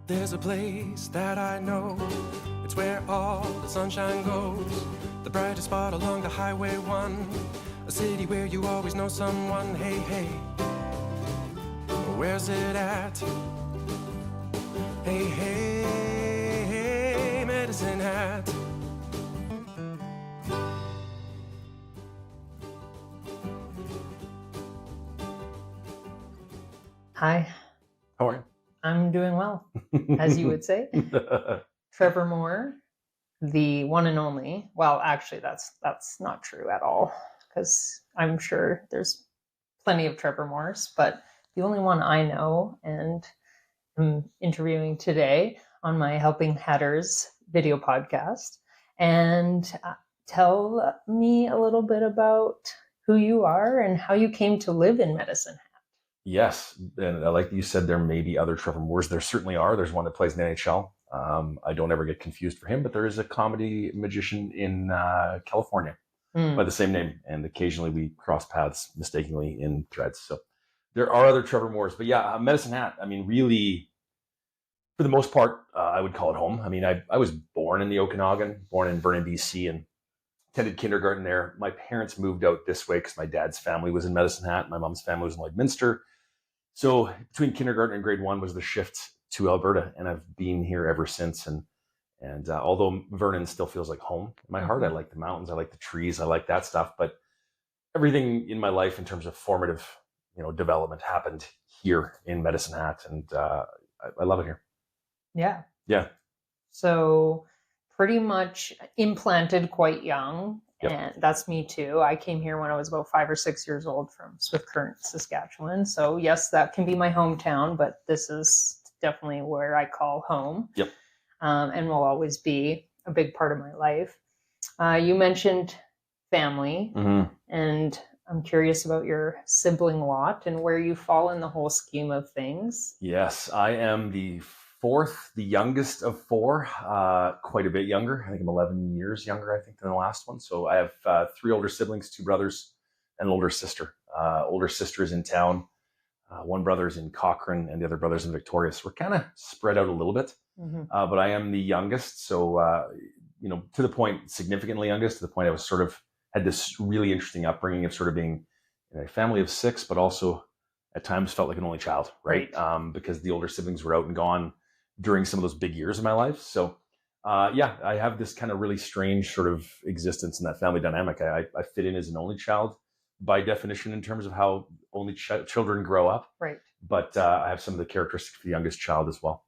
There's a place that I know, it's where all the sunshine goes, the brightest spot along the Highway 1, a city where you always know someone. Hey, hey, where's it at? Hey, hey, hey, Medicine Hat. Hi. How are you? I'm doing well, as you would say. Trevor Moore, the one and only. Well, actually, that's not true at all, because I'm sure there's plenty of Trevor Moores, but the only one I know, and I'm interviewing today on my Helping Hatters video podcast. And tell me a little bit about who you are and how you came to live in Medicine Hat. Yes, and like you said, there may be other Trevor Moores. There certainly are. There's one that plays in the NHL. I don't ever get confused for him, but there is a comedy magician in California by the same name, and occasionally we cross paths mistakenly in threads. So there are other Trevor Moores, but yeah, Medicine Hat. I mean, really, for the most part, I would call it home. I mean, I was born in the Okanagan, born in Vernon, BC, and attended kindergarten there. My parents moved out this way because my dad's family was in Medicine Hat. My mom's family was in Lloydminster. So between kindergarten and grade 1 was the shift to Alberta, and I've been here ever since. And although Vernon still feels like home in my heart, I like the mountains, I like the trees, I like that stuff. But everything in my life in terms of formative, development happened here in Medicine Hat, and I love it here. Yeah. Yeah. So pretty much implanted quite young. Yep. And that's me too. I came here when I was about 5 or 6 years old from Swift Current, Saskatchewan. So yes, that can be my hometown, but this is definitely where I call home. Yep. And will always be a big part of my life. You mentioned family, and I'm curious about your sibling lot and where you fall in the whole scheme of things. Yes, I am the youngest of 4, quite a bit younger. I think I'm 11 years younger, than the last one. So I have 3 older siblings, 2 brothers, and an older sister. Older sister is in town. One brother's in Cochrane, and the other brother's in Victoria. So we're kind of spread out a little bit. But I am the youngest. So, to the point, significantly youngest, to the point I was sort of had this really interesting upbringing of sort of being in a family of 6, but also at times felt like an only child, right? Because the older siblings were out and gone during some of those big years of my life. So, I have this kind of really strange sort of existence in that family dynamic. I fit in as an only child by definition in terms of how only children grow up. Right. But I have some of the characteristics of the youngest child as well.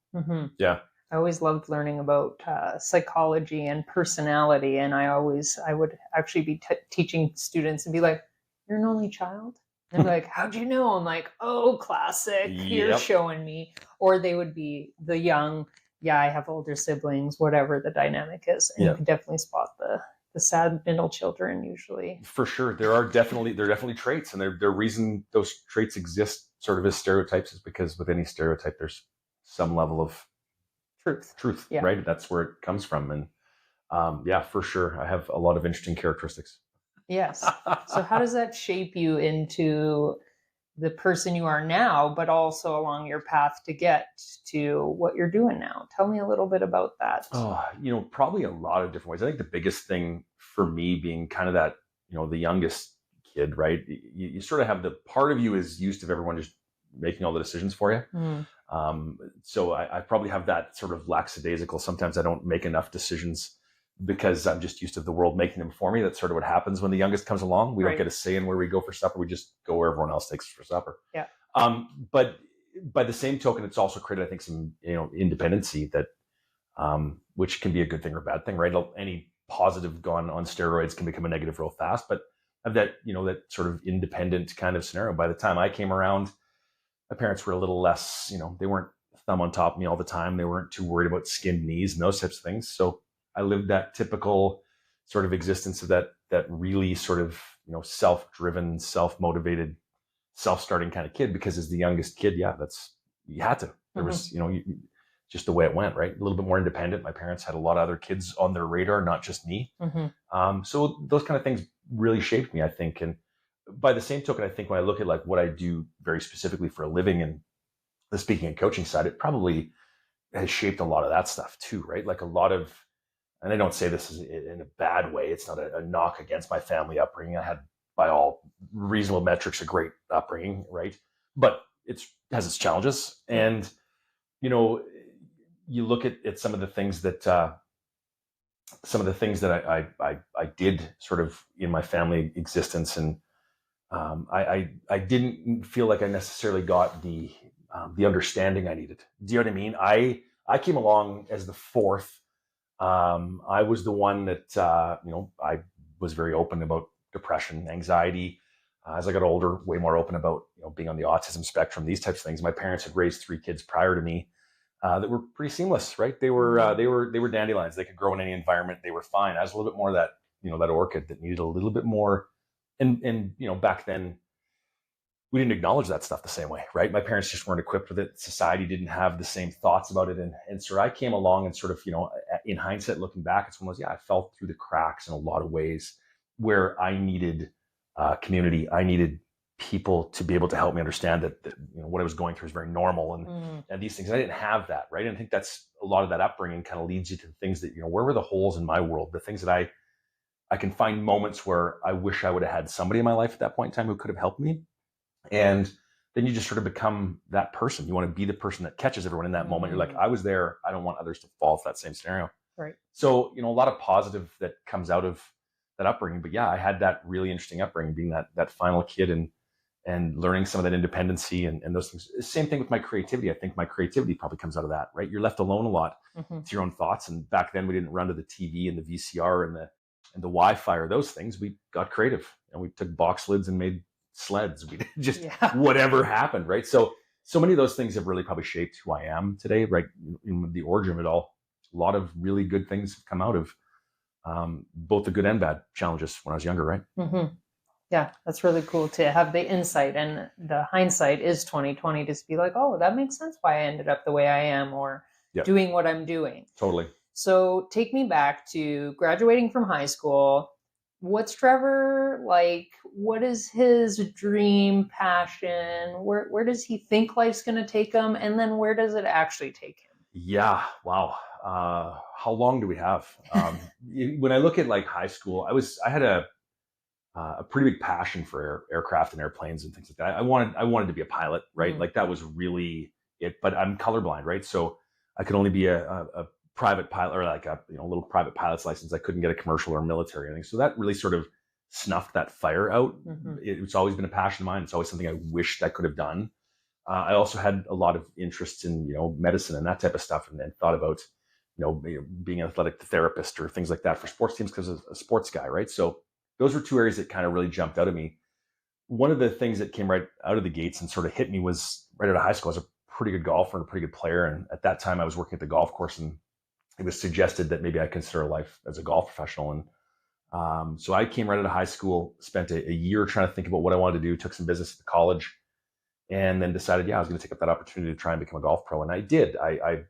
Yeah. I always loved learning about psychology and personality. And I would actually be teaching students and be like, "You're an only child?" And they're like, "How'd you know?" I'm like, "Oh, classic. You're showing me." Or they would be the young, "Yeah, I have older siblings," whatever the dynamic is. And you can definitely spot the sad middle children usually. For sure. There are definitely traits, and the reason those traits exist sort of as stereotypes is because with any stereotype, there's some level of truth, right? That's where it comes from. And for sure. I have a lot of interesting characteristics. Yes. So how does that shape you into the person you are now, but also along your path to get to what you're doing now? Tell me a little bit about that. Oh, probably a lot of different ways. I think the biggest thing for me being kind of that, the youngest kid, right? You sort of have the part of you is used to everyone just making all the decisions for you. So I probably have that sort of lackadaisical. Sometimes I don't make enough decisions because I'm just used to the world making them for me. That's sort of what happens when the youngest comes along. We don't get a say in where we go for supper. We just go where everyone else takes us for supper. Yeah. But by the same token, it's also created, I think, some, independency that, which can be a good thing or a bad thing, right? Any positive gone on steroids can become a negative real fast, but have that, that sort of independent kind of scenario. By the time I came around, my parents were a little less, they weren't thumb on top of me all the time. They weren't too worried about skinned knees and those types of things. So I lived that typical sort of existence of that really sort of, self-driven, self-motivated, self-starting kind of kid, because as the youngest kid, you had to. There was, just the way it went, right? A little bit more independent. My parents had a lot of other kids on their radar, not just me. So those kind of things really shaped me, I think. And by the same token, I think when I look at like what I do very specifically for a living and the speaking and coaching side, it probably has shaped a lot of that stuff too, right? Like a lot of, and I don't say this in a bad way. It's not a knock against my family upbringing. I had, by all reasonable metrics, a great upbringing, right? But it has its challenges. And, you know, you look at some of the things that, I did sort of in my family existence. And I didn't feel like I necessarily got the understanding I needed. Do you know what I mean? I came along as the fourth. I was the one that, I was very open about depression, anxiety. As I got older, way more open about, being on the autism spectrum, these types of things. My parents had raised 3 kids prior to me that were pretty seamless, right? They were dandelions. They could grow in any environment. They were fine. I was a little bit more that, that orchid that needed a little bit more. And back then, we didn't acknowledge that stuff the same way, right? My parents just weren't equipped with it. Society didn't have the same thoughts about it. And so I came along and sort of, in hindsight, looking back, it's one of those, I fell through the cracks in a lot of ways where I needed community. I needed people to be able to help me understand that what I was going through is very normal and these things. And I didn't have that, right? And I think that's a lot of that upbringing kind of leads you to the things that, where were the holes in my world, the things that I can find moments where I wish I would have had somebody in my life at that point in time who could have helped me. And then you just sort of become that person. You want to be the person that catches everyone in that moment. You're like, I was there. I don't want others to fall for that same scenario. Right. So, a lot of positive that comes out of that upbringing. But yeah, I had that really interesting upbringing, being that final kid and learning some of that independency and those things. Same thing with my creativity. I think my creativity probably comes out of that, right? You're left alone a lot to your own thoughts. And back then we didn't run to the TV and the VCR and the Wi-Fi or those things. We got creative and we took box lids and made sleds. We just whatever happened, right? So many of those things have really probably shaped who I am today, right? In the origin of it all, a lot of really good things have come out of both the good and bad challenges when I was younger, right? Mm-hmm. Yeah, that's really cool to have the insight, and the hindsight is 2020 to be like, oh, that makes sense why I ended up the way I am or doing what I'm doing. Totally. So take me back to graduating from high school. What's Trevor like? What is his dream, passion? Where does he think life's going to take him? And then where does it actually take him? Yeah. Wow. How long do we have? When I look at like high school, I had a pretty big passion for aircraft and airplanes and things like that. I wanted to be a pilot, right? Like that was really it, but I'm colorblind, right? So I could only be a private pilot or like a little private pilot's license. I couldn't get a commercial or military or anything. So that really sort of snuffed that fire out. It's always been a passion of mine. It's always something I wished I could have done. I also had a lot of interest in, medicine and that type of stuff, and thought about, being an athletic therapist or things like that for sports teams because of a sports guy, right? So those were 2 areas that kind of really jumped out at me. One of the things that came right out of the gates and sort of hit me was right out of high school. I was a pretty good golfer and a pretty good player. And at that time I was working at the golf course, and it was suggested that maybe I consider life as a golf professional. And so I came right out of high school, spent a year trying to think about what I wanted to do, took some business at the college, and then decided, I was going to take up that opportunity to try and become a golf pro. And I did. I'm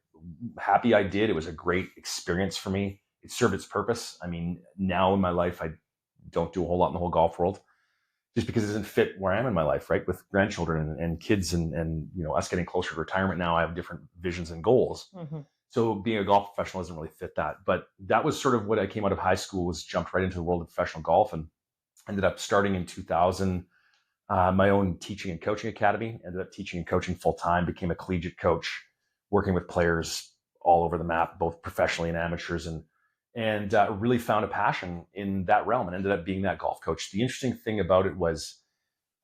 happy I did. It was a great experience for me. It served its purpose. I mean, now in my life, I don't do a whole lot in the whole golf world just because it doesn't fit where I am in my life, right? With grandchildren and kids and us getting closer to retirement now, I have different visions and goals. So being a golf professional doesn't really fit that. But that was sort of what I came out of high school, was jumped right into the world of professional golf, and ended up starting in 2000 my own teaching and coaching academy. Ended up teaching and coaching full time, became a collegiate coach, working with players all over the map, both professionally and amateurs, and really found a passion in that realm and ended up being that golf coach. The interesting thing about it was,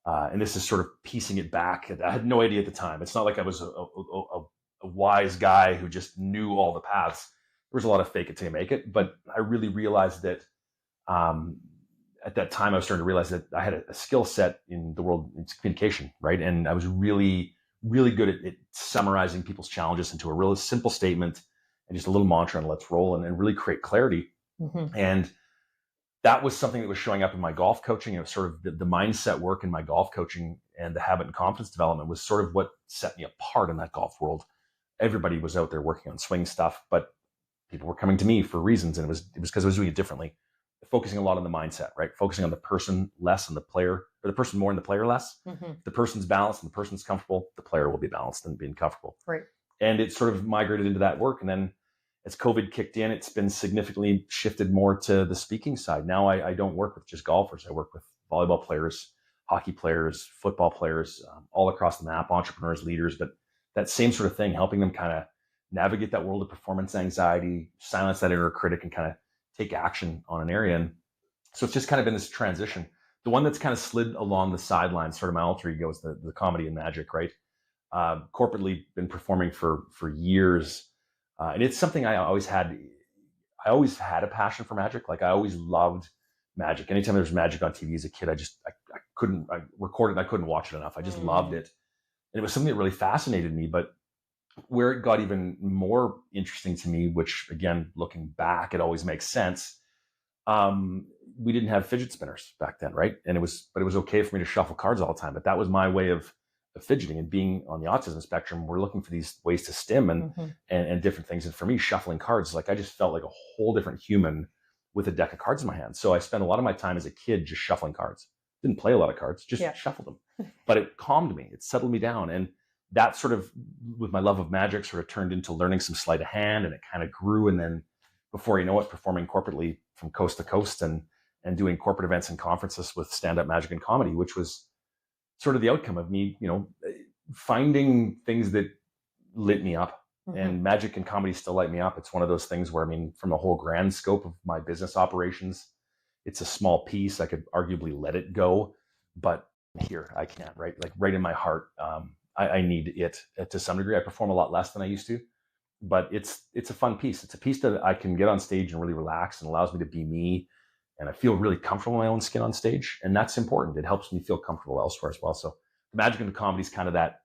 and this is sort of piecing it back, I had no idea at the time. It's not like I was a wise guy who just knew all the paths. There was a lot of fake it till you make it, but I really realized that at that time I was starting to realize that I had a skill set in the world of communication, right? And I was really, really good at summarizing people's challenges into a real simple statement and just a little mantra and let's roll and really create clarity. And that was something that was showing up in my golf coaching. It was sort of the mindset work in my golf coaching and the habit and confidence development was sort of what set me apart in that golf world. Everybody was out there working on swing stuff, but people were coming to me for reasons. And it was because I was doing it differently. focusing a lot on the mindset, right? Focusing on the person less and the player, or the person more and the player less. If the person's balanced and the person's comfortable, the player will be balanced and being comfortable. Right. And it sort of migrated into that work. And then as COVID kicked in, it's been significantly shifted more to the speaking side. Now I don't work with just golfers. I work with volleyball players, hockey players, football players, all across the map, entrepreneurs, leaders, but that same sort of thing, helping them kind of navigate that world of performance anxiety, silence that inner critic, and kind of take action on an area. And so it's just kind of been this transition. The one that's kind of slid along the sidelines, sort of my alter ego, is the comedy and magic, right? Corporately been performing for years. And it's something I always had a passion for magic. Like I always loved magic. Anytime there was magic on TV as a kid, I recorded and I couldn't watch it enough. I just loved it. And it was something that really fascinated me. But where it got even more interesting to me, which again, looking back, it always makes sense. We didn't have fidget spinners back then, right? And it was okay for me to shuffle cards all the time. But that was my way of fidgeting, and being on the autism spectrum, we're looking for these ways to stim and different things. And for me, shuffling cards, like I just felt like a whole different human with a deck of cards in my hand. So I spent a lot of my time as a kid just shuffling cards. Didn't play a lot of cards, just shuffled them. But it calmed me. It settled me down. And that sort of, with my love of magic, sort of turned into learning some sleight of hand, and it kind of grew. And then before you know it, performing corporately from coast to coast and doing corporate events and conferences with stand-up magic and comedy, which was sort of the outcome of me, finding things that lit me up. And magic and comedy still light me up. It's one of those things where, I mean, from the whole grand scope of my business operations, it's a small piece. I could arguably let it go, but here I can't, right? Like right in my heart, I need it to some degree. I perform a lot less than I used to, but it's a fun piece. It's a piece that I can get on stage and really relax, and allows me to be me. And I feel really comfortable in my own skin on stage. And that's important. It helps me feel comfortable elsewhere as well. So the magic and the comedy is kind of that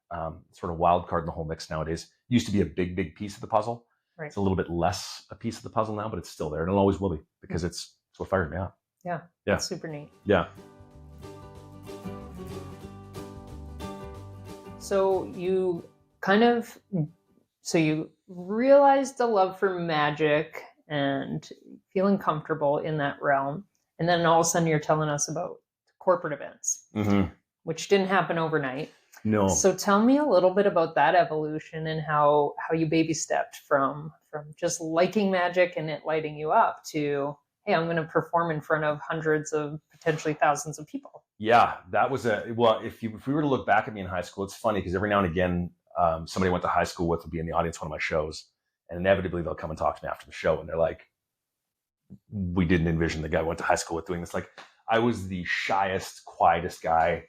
sort of wild card in the whole mix nowadays. It used to be a big piece of the puzzle. Right. It's a little bit less a piece of the puzzle now, but it's still there. And it always will be, because it's what fires me up. Yeah. That's super neat. Yeah. So you realized the love for magic and feeling comfortable in that realm. And then all of a sudden you're telling us about corporate events, which didn't happen overnight. No. So tell me a little bit about that evolution, and how you baby stepped from just liking magic and it lighting you up to, hey, I'm going to perform in front of hundreds of potentially thousands of people. Yeah, that was if we were to look back at me in high school, it's funny because every now and again, somebody I went to high school with would be in the audience one of my shows, and inevitably they'll come and talk to me after the show, and they're like, we didn't envision the guy we went to high school with doing this. Like, I was the shyest, quietest guy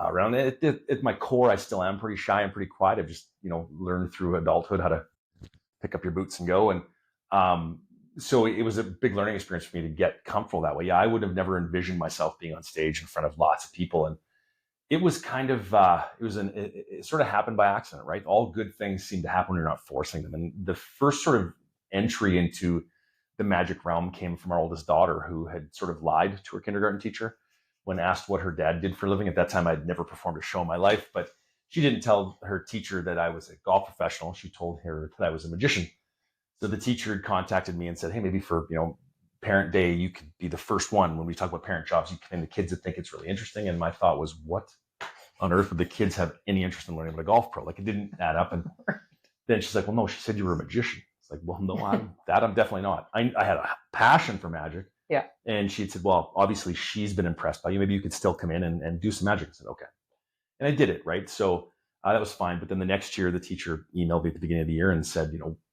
around. At my core, I still am pretty shy and pretty quiet. I've just, learned through adulthood how to pick up your boots and go. And so it was a big learning experience for me to get comfortable that way. Yeah, I would have never envisioned myself being on stage in front of lots of people. And it was kind of, it sort of happened by accident, right? All good things seem to happen when you're not forcing them. And the first sort of entry into the magic realm came from our oldest daughter, who had sort of lied to her kindergarten teacher when asked what her dad did for a living. At that time, I'd never performed a show in my life, but she didn't tell her teacher that I was a golf professional. She told her that I was a magician. So the teacher had contacted me and said, hey, maybe for, parent day, you could be the first one. When we talk about parent jobs, you can, the kids that think it's really interesting. And my thought was, what on earth would the kids have any interest in learning about a golf pro? Like, it didn't add up. And then she's like, well, no, she said you were a magician. It's like, well, no, I'm definitely not. I had a passion for magic. Yeah. And she said, well, obviously she's been impressed by you. Maybe you could still come in and do some magic. I said, okay. And I did it, right? So that was fine. But then the next year, the teacher emailed me at the beginning of the year and said,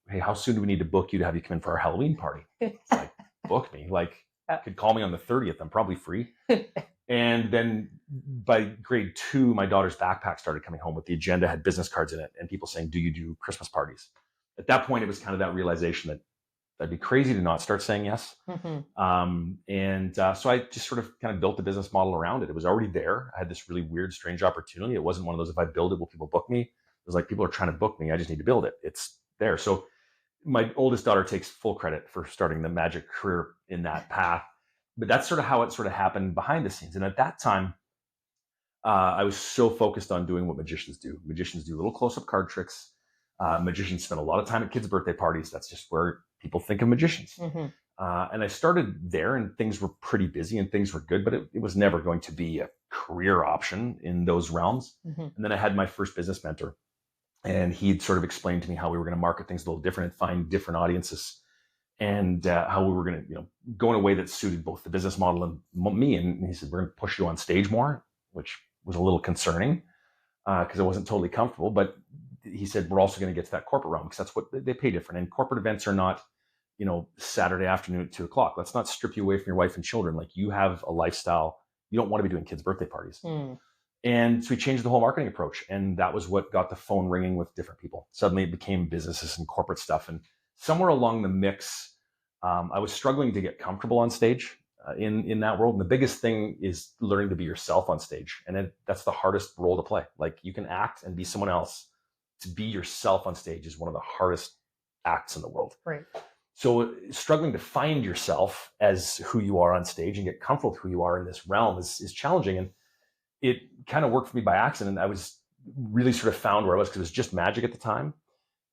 hey, how soon do we need to book you to have you come in for our Halloween party? It's like, book me. Like, could call me on the 30th. I'm probably free. And then by grade 2, my daughter's backpack started coming home with the agenda, had business cards in it, and people saying, do you do Christmas parties? At that point, it was kind of that realization that that'd be crazy to not start saying yes. So I just sort of kind of built the business model around it. It was already there. I had this really weird, strange opportunity. It wasn't one of those, if I build it, will people book me? It was like, people are trying to book me. I just need to build it. It's there. So my oldest daughter takes full credit for starting the magic career in that path. But that's sort of how it sort of happened behind the scenes. And at that time, I was so focused on doing what magicians do. Magicians do little close-up card tricks. Magicians spend a lot of time at kids' birthday parties. That's just where people think of magicians. And I started there, and things were pretty busy and things were good, but it was never going to be a career option in those realms. And then I had my first business mentor, and he'd sort of explained to me how we were going to market things a little different and find different audiences, and how we were going to, go in a way that suited both the business model and me. And he said, we're going to push you on stage more, which was a little concerning because I wasn't totally comfortable. But he said, we're also going to get to that corporate realm because that's what they pay different. And corporate events are not, Saturday afternoon at 2:00. Let's not strip you away from your wife and children. Like, you have a lifestyle. You don't want to be doing kids' birthday parties. And so we changed the whole marketing approach. And that was what got the phone ringing with different people. Suddenly it became businesses and corporate stuff. And somewhere along the mix, I was struggling to get comfortable on stage in that world. And the biggest thing is learning to be yourself on stage. And that's the hardest role to play. Like, you can act and be someone else. To be yourself on stage is one of the hardest acts in the world. Right. So struggling to find yourself as who you are on stage and get comfortable with who you are in this realm is challenging. And it kind of worked for me by accident. I was really sort of found where I was because it was just magic at the time.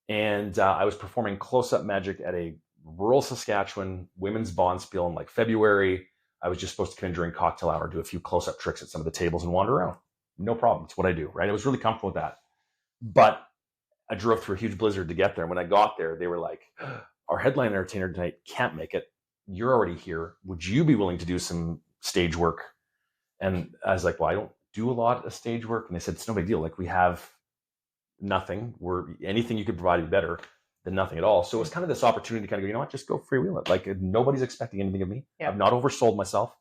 And I was performing close-up magic at a rural Saskatchewan women's bonspiel in like February. I was just supposed to come in during cocktail hour, do a few close-up tricks at some of the tables and wander around. No problem. It's what I do, right? I was really comfortable with that. But I drove through a huge blizzard to get there. And when I got there, they were like, our headline entertainer tonight can't make it. You're already here. Would you be willing to do some stage work? And I was like, well, I don't do a lot of stage work. And they said, it's no big deal. Like, we have nothing. Anything you could provide would be better than nothing at all. So it was kind of this opportunity to kind of go, you know what, just go freewheel it. Like, nobody's expecting anything of me. Yeah. I've not oversold myself.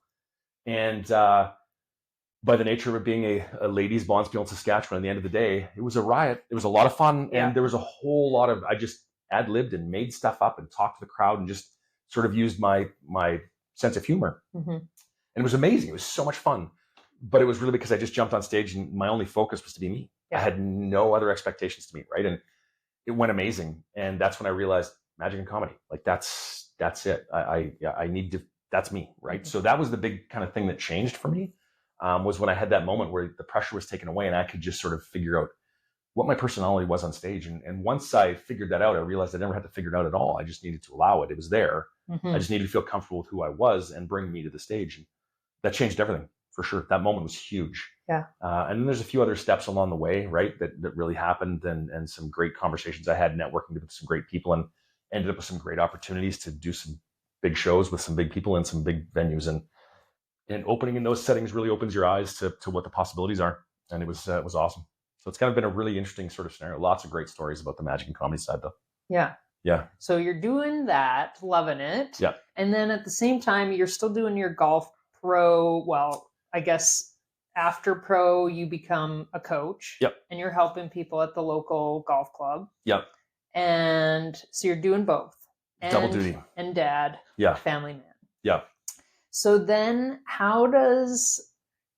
And by the nature of it being a ladies' bonspiel in Saskatchewan, at the end of the day, it was a riot. It was a lot of fun. Yeah. And there was a whole lot of, I just ad-libbed and made stuff up and talked to the crowd and just sort of used my sense of humor. And it was amazing. It was so much fun. But it was really because I just jumped on stage and my only focus was to be me. Yeah. I had no other expectations to meet, right? And it went amazing. And that's when I realized magic and comedy, like that's it. I need to, that's me, right? So that was the big kind of thing that changed for me, was when I had that moment where the pressure was taken away and I could just sort of figure out what my personality was on stage. And once I figured that out, I realized I never had to figure it out at all. I just needed to allow it. It was there. I just needed to feel comfortable with who I was and bring me to the stage. And that changed everything for sure. That moment was huge. Yeah. And then there's a few other steps along the way, right, that really happened, and some great conversations I had networking with some great people, and ended up with some great opportunities to do some big shows with some big people in some big venues. And opening in those settings really opens your eyes to what the possibilities are. And it was awesome. So it's kind of been a really interesting sort of scenario. Lots of great stories about the magic and comedy side, though. Yeah. Yeah. So you're doing that, loving it. Yeah. And then at the same time, you're still doing your golf pro. Well, I guess after pro, you become a coach. Yep. And you're helping people at the local golf club. Yep. And so you're doing both. Double duty. And dad. Yeah. Family man. Yeah. So then how does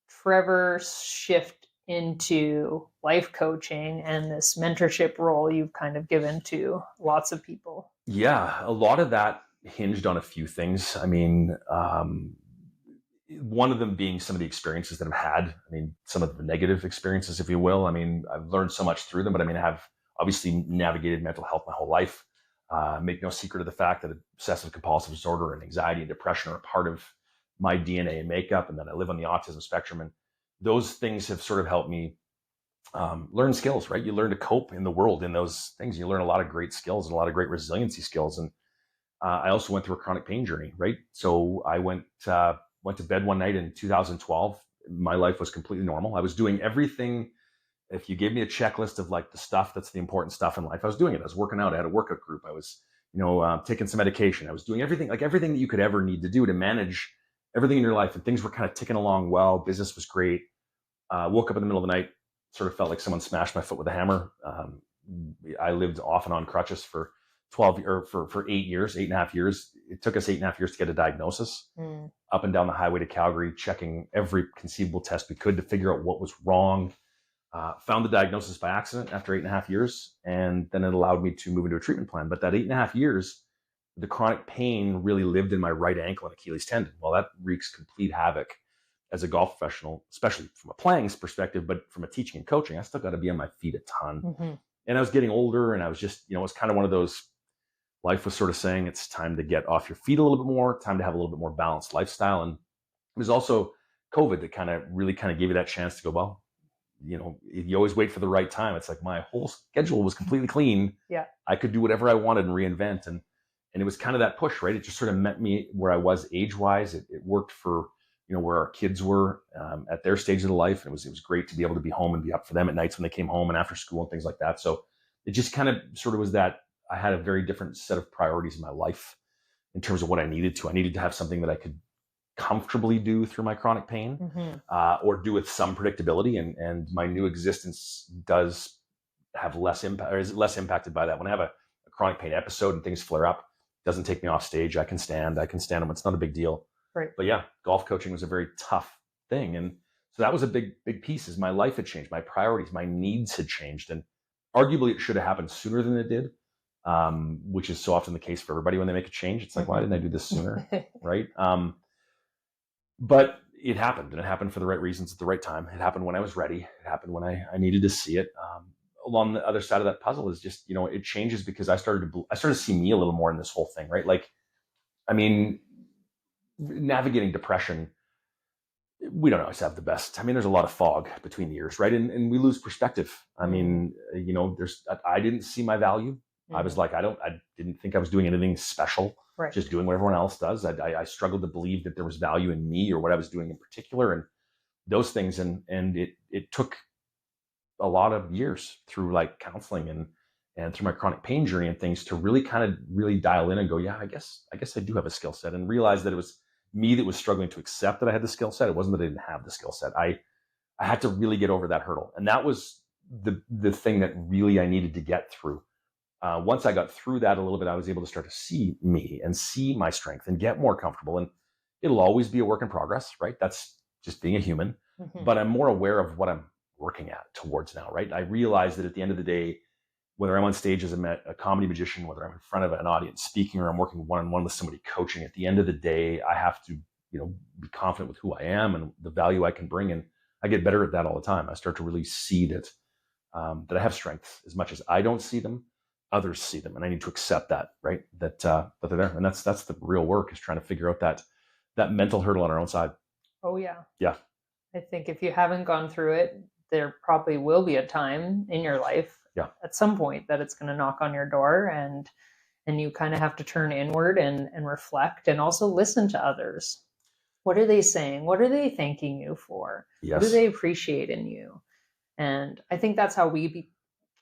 Trevor shift into life coaching and this mentorship role you've kind of given to lots of people? Yeah, a lot of that hinged on a few things. I mean, one of them being some of the experiences that I've had. I mean, some of the negative experiences, if you will. I mean, I've learned so much through them, but I mean, I have obviously navigated mental health my whole life. Make no secret of the fact that obsessive compulsive disorder and anxiety and depression are a part of my DNA and makeup, and that I live on the autism spectrum. And those things have sort of helped me learn skills, right? You learn to cope in the world in those things. You learn a lot of great skills and a lot of great resiliency skills. And I also went through a chronic pain journey, right? So I went to bed one night in 2012. My life was completely normal. I was doing everything. If you gave me a checklist of like the stuff that's the important stuff in life, I was doing it. I was working out. I had a workout group. I was, taking some medication. I was doing everything that you could ever need to do to manage everything in your life. And things were kind of ticking along well. Business was great. Woke up in the middle of the night, sort of felt like someone smashed my foot with a hammer. I lived off and on crutches for 8 years, 8.5 years. It took us 8.5 years to get a diagnosis. Up and down the highway to Calgary, checking every conceivable test we could to figure out what was wrong. Found the diagnosis by accident after 8.5 years. And then it allowed me to move into a treatment plan. But that 8.5 years, the chronic pain really lived in my right ankle and Achilles tendon. Well, that wreaks complete havoc as a golf professional, especially from a playing perspective, but from a teaching and coaching, I still got to be on my feet a ton. And I was getting older, and I was just, it was kind of one of those, life was sort of saying it's time to get off your feet a little bit more, time to have a little bit more balanced lifestyle. And it was also COVID that really gave you that chance to go, well, you always wait for the right time. It's like my whole schedule was completely clean. Yeah. I could do whatever I wanted and reinvent. And it was kind of that push, right? It just sort of met me where I was age-wise. It worked for, where our kids were at their stage of the life. And it was great to be able to be home and be up for them at nights when they came home and after school and things like that. So it just kind of sort of was that I had a very different set of priorities in my life in terms of what I needed to. I needed to have something that I could comfortably do through my chronic pain, or do with some predictability. And my new existence does have less impact, or is less impacted by that. When I have a chronic pain episode and things flare up, it doesn't take me off stage. I can stand them. It's not a big deal. Right. But yeah, golf coaching was a very tough thing. And so that was a big piece. Is my life had changed, my priorities, my needs had changed. And arguably it should have happened sooner than it did, which is so often the case for everybody when they make a change. It's like, why didn't I do this sooner? Right. But it happened, and it happened for the right reasons at the right time. It happened when I was ready. It happened when I needed to see it. Along the other side of that puzzle is just, it changes because I started to see me a little more in this whole thing, right? Like, I mean, navigating depression, we don't always have the best. I mean, there's a lot of fog between the ears, right? And we lose perspective. I mean, I didn't see my value. I was like, I didn't think I was doing anything special. Right. Just doing what everyone else does. I struggled to believe that there was value in me or what I was doing in particular, and those things. And it took a lot of years through like counseling and through my chronic pain journey and things to really dial in and go, yeah, I guess I do have a skill set, and realize that it was me that was struggling to accept that I had the skill set. It wasn't that I didn't have the skill set. I had to really get over that hurdle. And that was the thing that really I needed to get through. Once I got through that a little bit, I was able to start to see me and see my strength and get more comfortable. And it'll always be a work in progress, right? That's just being a human. But I'm more aware of what I'm working at towards now, right? I realize that at the end of the day, whether I'm on stage as a comedy magician, whether I'm in front of an audience speaking, or I'm working one-on-one with somebody coaching, at the end of the day, I have to, be confident with who I am and the value I can bring. And I get better at that all the time. I start to really see that I have strengths. As much as I don't see them, others see them, and I need to accept that, right? That they're there, and that's the real work, is trying to figure out that mental hurdle on our own side. Oh yeah. Yeah. I think if you haven't gone through it, there probably will be a time in your life, at some point, that it's going to knock on your door, and you kind of have to turn inward and reflect, and also listen to others. What are they saying? What are they thanking you for? Yes. What do they appreciate in you? And I think that's how we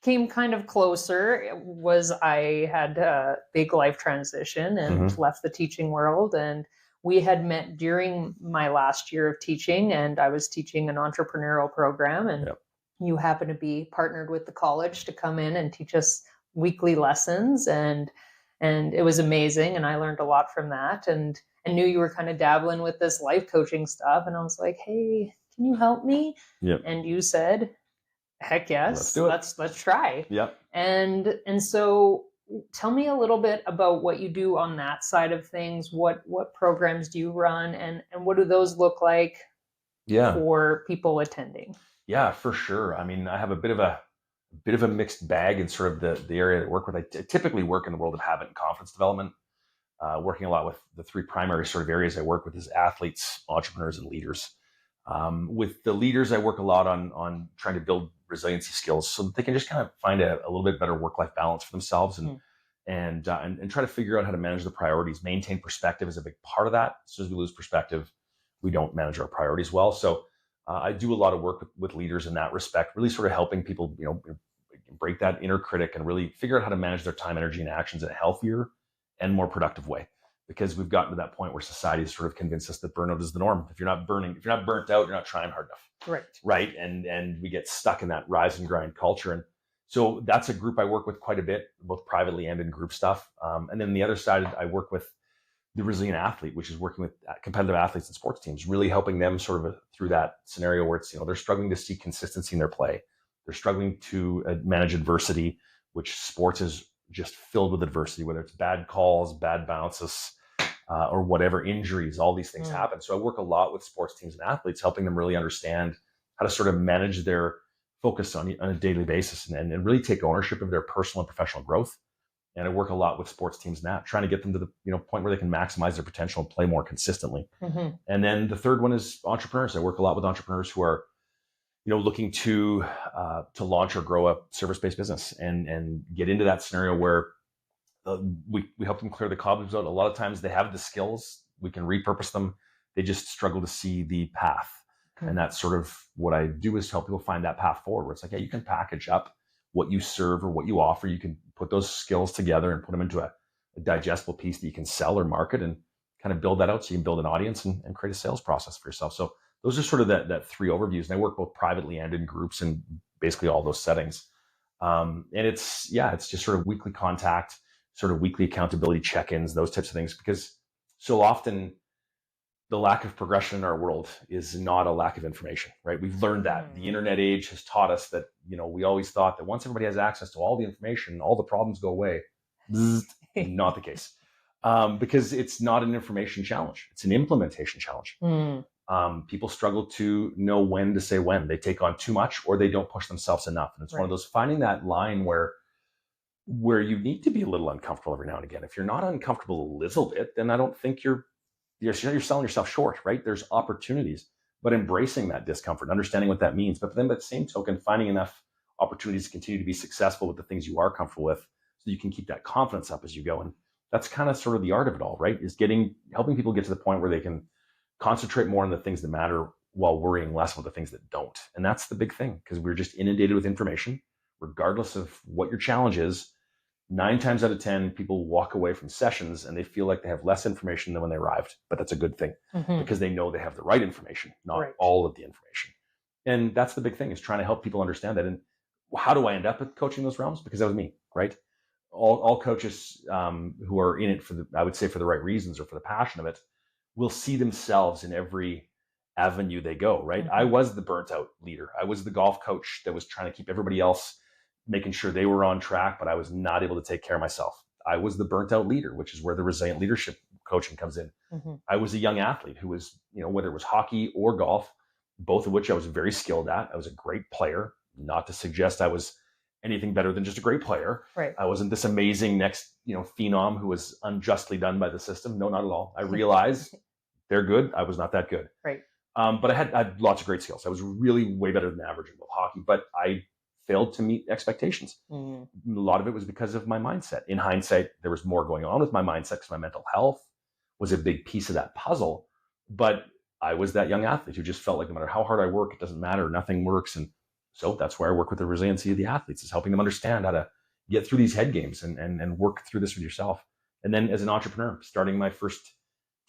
became kind of closer. I had a big life transition and left the teaching world, and we had met during my last year of teaching, and I was teaching an entrepreneurial program, and you happened to be partnered with the college to come in and teach us weekly lessons, and it was amazing, and I learned a lot from that, and I knew you were kind of dabbling with this life coaching stuff, and I was like, hey, can you help me? Yep. And you said, heck yes, let's do it. Let's try. Yep. And so tell me a little bit about what you do on that side of things. What programs do you run, and what do those look like for people attending? Yeah, for sure. I mean, I have a bit of a mixed bag in sort of the area that I work with. I typically work in the world of habit and confidence development, working a lot with the three primary sort of areas I work with is athletes, entrepreneurs, and leaders. With the leaders, I work a lot on trying to build resiliency skills so that they can just kind of find a little bit better work-life balance for themselves, and try to figure out how to manage the priorities. Maintain perspective is a big part of that. As soon as we lose perspective, we don't manage our priorities well. So I do a lot of work with leaders in that respect, really sort of helping people, break that inner critic and really figure out how to manage their time, energy, and actions in a healthier and more productive way. Because we've gotten to that point where society has sort of convinced us that burnout is the norm. If you're not burnt out, you're not trying hard enough. Right. And we get stuck in that rise and grind culture. And so that's a group I work with quite a bit, both privately and in group stuff. And then the other side, I work with the resilient athlete, which is working with competitive athletes and sports teams, really helping them sort of through that scenario where it's, they're struggling to see consistency in their play. They're struggling to manage adversity, which sports is just filled with adversity, whether it's bad calls, bad bounces, or whatever, injuries, all these things happen. So I work a lot with sports teams and athletes, helping them really understand how to sort of manage their focus on a daily basis and really take ownership of their personal and professional growth, And I work a lot with sports teams now, trying to get them to the point where they can maximize their potential and play more consistently. Mm-hmm. And then the third one is entrepreneurs. I work a lot with entrepreneurs who are looking to launch or grow a service-based business and get into that scenario where we help them clear the cobwebs out. A lot of times they have the skills, we can repurpose them. They just struggle to see the path. Mm-hmm. And that's sort of what I do, is help people find that path forward, where it's like, yeah, you can package up what you serve or what you offer. You can put those skills together and put them into a digestible piece that you can sell or market, and kind of build that out so you can build an audience and create a sales process for yourself. So those are sort of that three overviews. And I work both privately and in groups in basically all those settings. And it's just sort of weekly contact, sort of weekly accountability check-ins, those types of things, because so often the lack of progression in our world is not a lack of information, right? We've learned that. The internet age has taught us that, we always thought that once everybody has access to all the information, all the problems go away. Not the case. Because it's not an information challenge. It's an implementation challenge. People struggle to know when to say when. They take on too much, or they don't push themselves enough. And it's one of those, finding that line where you need to be a little uncomfortable every now and again. If you're not uncomfortable a little bit, then I don't think you're selling yourself short, right? There's opportunities, but embracing that discomfort, understanding what that means. But then by the same token, finding enough opportunities to continue to be successful with the things you are comfortable with, so you can keep that confidence up as you go. And that's kind of sort of the art of it all, right? Is helping people get to the point where they can concentrate more on the things that matter while worrying less about the things that don't. And that's the big thing, because we're just inundated with information, regardless of what your challenge is. 9 times out of 10, people walk away from sessions and they feel like they have less information than when they arrived. But that's a good thing, because they know they have the right information, not all of the information. And that's the big thing, is trying to help people understand that. And how do I end up at coaching those realms? Because that was me, right? All coaches who are in it for the right reasons, or for the passion of it, will see themselves in every avenue they go, right? I was the burnt out leader. I was the golf coach that was trying to keep everybody else, making sure they were on track, but I was not able to take care of myself. I was the burnt out leader, which is where the resilient leadership coaching comes in. I was a young athlete who was, whether it was hockey or golf, both of which I was very skilled at. I was a great player, not to suggest I was anything better than just a great player. Right. I wasn't this amazing next, phenom who was unjustly done by the system. No, not at all. I realized they're good. I was not that good. Right. But I had lots of great skills. I was really way better than average in both hockey, but I failed to meet expectations. A lot of it was because of my mindset. In hindsight, there was more going on with my mindset, because my mental health was a big piece of that puzzle. But I was that young athlete who just felt like no matter how hard I work, it doesn't matter, nothing works. And so that's where I work with the resiliency of the athletes, is helping them understand how to get through these head games and work through this with yourself. And then as an entrepreneur, starting my first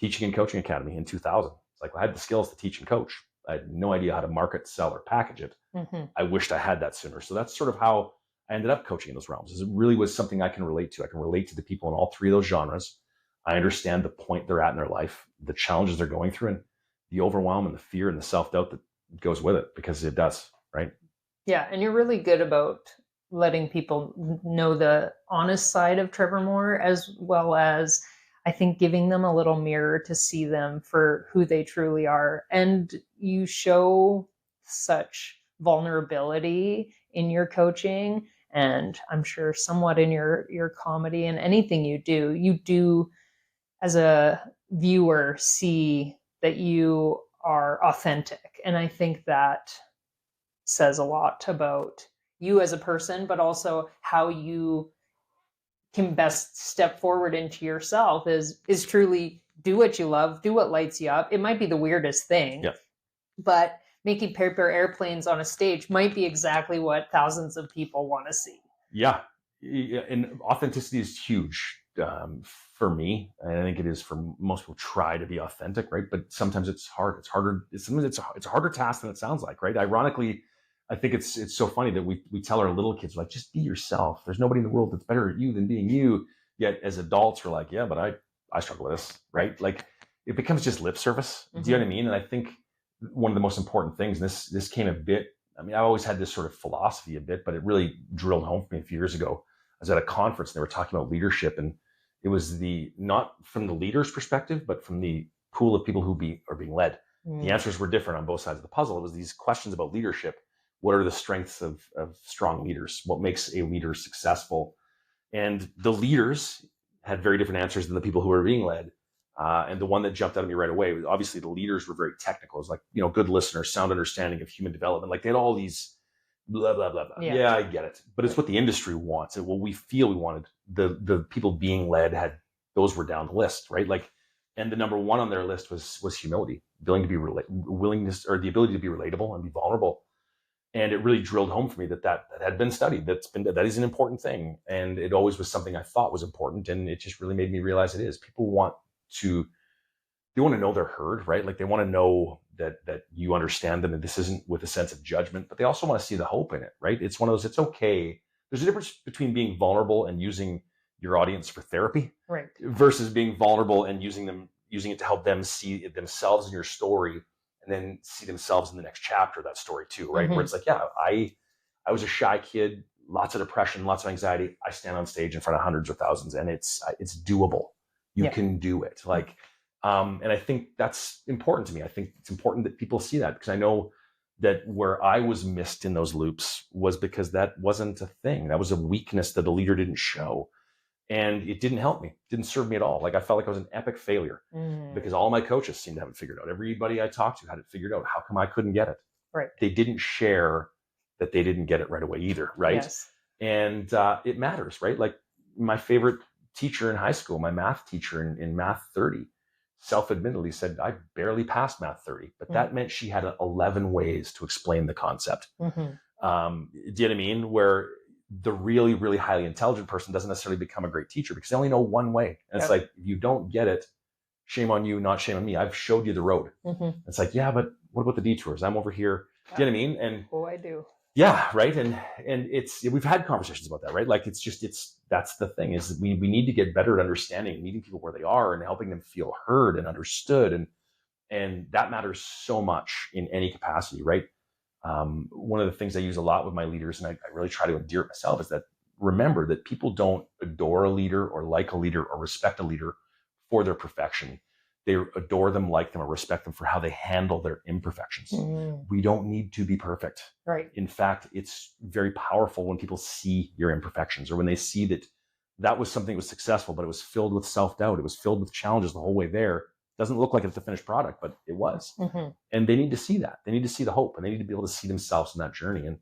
teaching and coaching academy in 2000, it's like, I had the skills to teach and coach. I had no idea how to market, sell, or package it. I wished I had that sooner. So that's sort of how I ended up coaching in those realms. Is it really was something I can relate to. I can relate to the people in all three of those genres. I understand the point they're at in their life, the challenges they're going through, and the overwhelm and the fear and the self-doubt that goes with it, because it does, right? Yeah, and you're really good about letting people know the honest side of Trevor Moore, as well as, I think, giving them a little mirror to see them for who they truly are. And you show such vulnerability in your coaching, and I'm sure somewhat in your comedy, and anything you do as a viewer see that you are authentic. And I think that says a lot about you as a person, but also how you can best step forward into yourself is truly do what you love, do what lights you up. It might be the weirdest thing, but making paper airplanes on a stage might be exactly what thousands of people want to see. Yeah. And authenticity is huge for me. And I think it is for most people. Try to be authentic, right? But sometimes it's hard. It's harder. It's a harder task than it sounds like, right? Ironically, I think it's so funny that we tell our little kids, like, just be yourself. There's nobody in the world that's better at you than being you. Yet as adults, we're like, yeah, but I struggle with this, right? Like, it becomes just lip service. Do you know what I mean? And I think one of the most important things, and this came a bit, I mean, I always had this sort of philosophy a bit, but it really drilled home for me a few years ago. I was at a conference and they were talking about leadership, and it was not from the leader's perspective, but from the pool of people who are being led. The answers were different on both sides of the puzzle. It was these questions about leadership. What are the strengths of strong leaders? What makes a leader successful? And the leaders had very different answers than the people who were being led. And the one that jumped out at me right away was obviously the leaders were very technical. It was like, good listener, sound understanding of human development. Like they had all these blah, blah, blah, blah. Yeah, I get it. But it's what the industry wants. And what we feel we wanted. The people being led those were down the list, right? Like, and the number one on their list was humility, willingness or the ability to be relatable and be vulnerable. And it really drilled home for me that had been studied. That is an important thing. And it always was something I thought was important. And it just really made me realize it is. People want to know they're heard, right? Like they want to know that you understand them and this isn't with a sense of judgment, but they also want to see the hope in it, right? It's one of those, it's okay. There's a difference between being vulnerable and using your audience for therapy, right, versus being vulnerable and using it to help them see themselves in your story and then see themselves in the next chapter of that story too, right? Where it's like, yeah, I was a shy kid, lots of depression, lots of anxiety. I stand on stage in front of hundreds or thousands and it's doable. You can do it. Like, and I think that's important to me. I think it's important that people see that because I know that where I was missed in those loops was because that wasn't a thing. That was a weakness that the leader didn't show. And it didn't help me. It didn't serve me at all. Like I felt like I was an epic failure because all my coaches seemed to have it figured out. Everybody I talked to had it figured out. How come I couldn't get it? Right. They didn't share that they didn't get it right away either, right? Yes. And it matters, right? Like my favorite teacher in high school, my math teacher in Math 30, self-admittedly said, I barely passed Math 30, but that meant she had 11 ways to explain the concept. Do you know what I mean? Where the really, really highly intelligent person doesn't necessarily become a great teacher because they only know one way. And it's like, if you don't get it, shame on you, not shame on me. I've showed you the road. It's like, yeah, but what about the detours? I'm over here. Do you know what I mean? And I do. Yeah, right. And we've had conversations about that, right? Like that's the thing is we need to get better at understanding, meeting people where they are and helping them feel heard and understood. And that matters so much in any capacity, right? One of the things I use a lot with my leaders, and I really try to endear it myself, is that remember that people don't adore a leader or like a leader or respect a leader for their perfection. They adore them, like them, or respect them for how they handle their imperfections. We don't need to be perfect. Right. In fact, it's very powerful when people see your imperfections or when they see that was something that was successful, but it was filled with self-doubt. It was filled with challenges the whole way there. Doesn't look like it's the finished product, but it was. And they need to see that. They need to see the hope and they need to be able to see themselves in that journey. And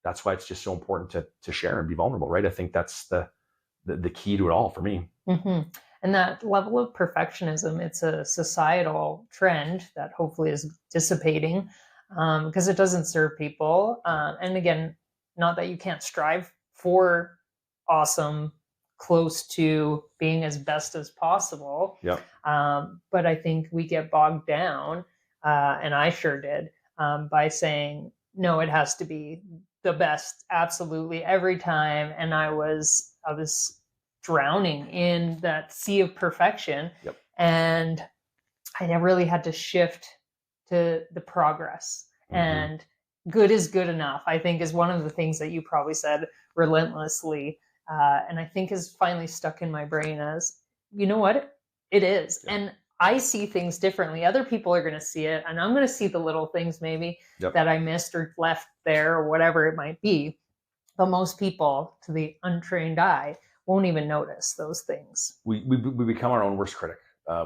that's why it's just so important to share and be vulnerable, right? I think that's the key to it all for me. And that level of perfectionism, it's a societal trend that hopefully is dissipating because it doesn't serve people. And again, not that you can't strive for awesome, close to being as best as possible. Yeah. But I think we get bogged down, and I sure did, by saying, no, it has to be the best absolutely every time. And I was drowning in that sea of perfection. Yep. And I never really had to shift to the progress. And good is good enough, I think, is one of the things that you probably said relentlessly. And I think is finally stuck in my brain as, you know what? It is. Yeah. And I see things differently. Other people are going to see it. And I'm going to see the little things maybe that I missed or left there or whatever it might be. But most people, to the untrained eye, won't even notice those things. We become our own worst critic,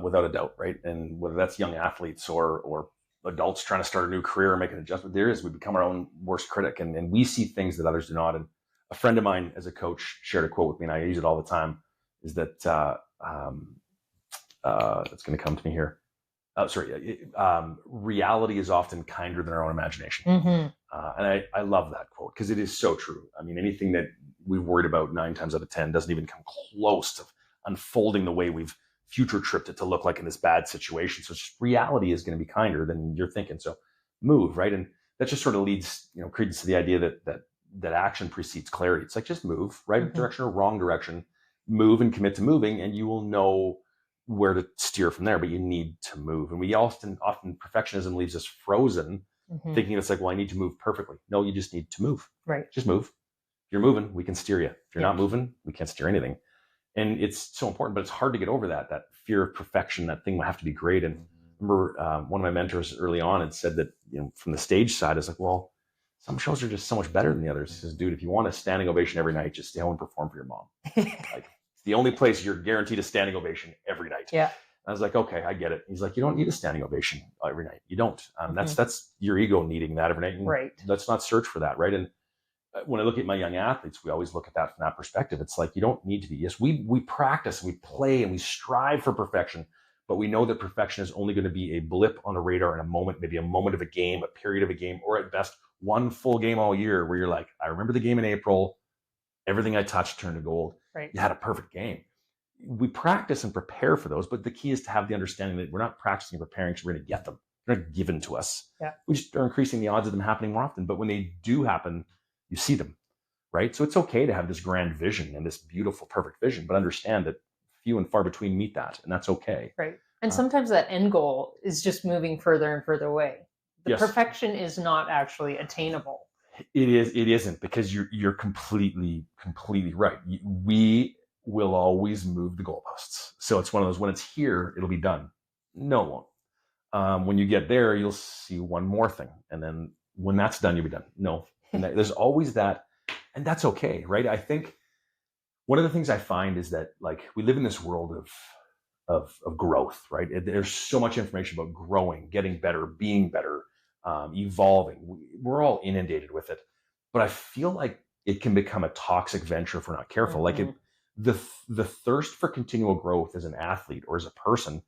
without a doubt, right? And whether that's young athletes or adults trying to start a new career or make an adjustment, we become our own worst critic. And we see things that others do not. And a friend of mine as a coach shared a quote with me, and I use it all the time, is that, it's going to come to me here. Reality is often kinder than our own imagination. And I love that quote because it is so true. I mean, anything that we've worried about 9 times out of 10 doesn't even come close to unfolding the way we've future tripped it to look like in this bad situation. So just reality is going to be kinder than you're thinking. So move, right? And that just sort of leads, credence to the idea that action precedes clarity. It's like, just move, right direction or wrong direction, move and commit to moving, and you will know where to steer from there, but you need to move. And we often perfectionism leaves us frozen, thinking it's like, well, I need to move perfectly. No, you just need to move. Right. Just move. If you're moving, we can steer you. If you're not moving, we can't steer anything. And it's so important, but it's hard to get over that fear of perfection, that thing will have to be great. And I remember one of my mentors early on had said that, from the stage side, it's like, well, some shows are just so much better than the others. He says, dude, if you want a standing ovation every night, just stay home and perform for your mom. Like, it's the only place you're guaranteed a standing ovation every night. Yeah. I was like, okay, I get it. He's like, you don't need a standing ovation every night. You don't. That's your ego needing that every night. And Right. let's not search for that, right? And when I look at my young athletes, we always look at that from that perspective. It's like, you don't need to be. Yes, we practice, we play, and we strive for perfection, but we know that perfection is only going to be a blip on a radar in a moment, maybe a moment of a game, a period of a game, or at best one full game all year where you're like, I remember the game in April, everything I touched turned to gold. Right. You had a perfect game. We practice and prepare for those, but the key is to have the understanding that we're not practicing and preparing because we're going to get them. They're not given to us. Yeah. We just are increasing the odds of them happening more often. But when they do happen, you see them, right? So it's okay to have this grand vision and this beautiful, perfect vision, but understand that few and far between meet that, and that's okay. Right. And sometimes that end goal is just moving further and further away. The Yes. perfection is not actually attainable. It isn't, because you're completely right. We will always move the goalposts. So it's one of those, when it's here, it'll be done. No, it won't. When you get there, you'll see one more thing. And then when that's done, you'll be done. No, and there's always that. And that's okay, right? I think one of the things I find is that, like, we live in this world of growth, right? There's so much information about growing, getting better, being better, evolving. We're all inundated with it. But I feel like it can become a toxic venture if we're not careful. Mm-hmm. Like, the thirst for continual growth as an athlete or as a person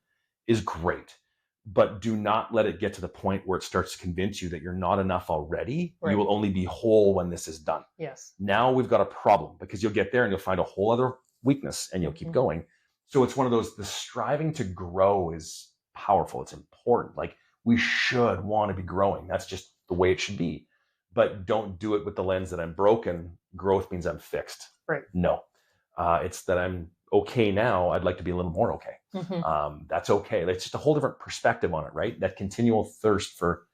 is great, but do not let it get to the point where it starts to convince you that you're not enough already. Right. You will only be whole when this is done. Yes. Now we've got a problem, because you'll get there and you'll find a whole other weakness and you'll keep going. So it's one of those, the striving to grow is powerful. It's important. Like, we should want to be growing. That's just the way it should be. But don't do it with the lens that I'm broken. Growth means I'm fixed. Right. No. It's that I'm okay now. I'd like to be a little more okay. Mm-hmm. That's okay. It's just a whole different perspective on it, right? That continual thirst for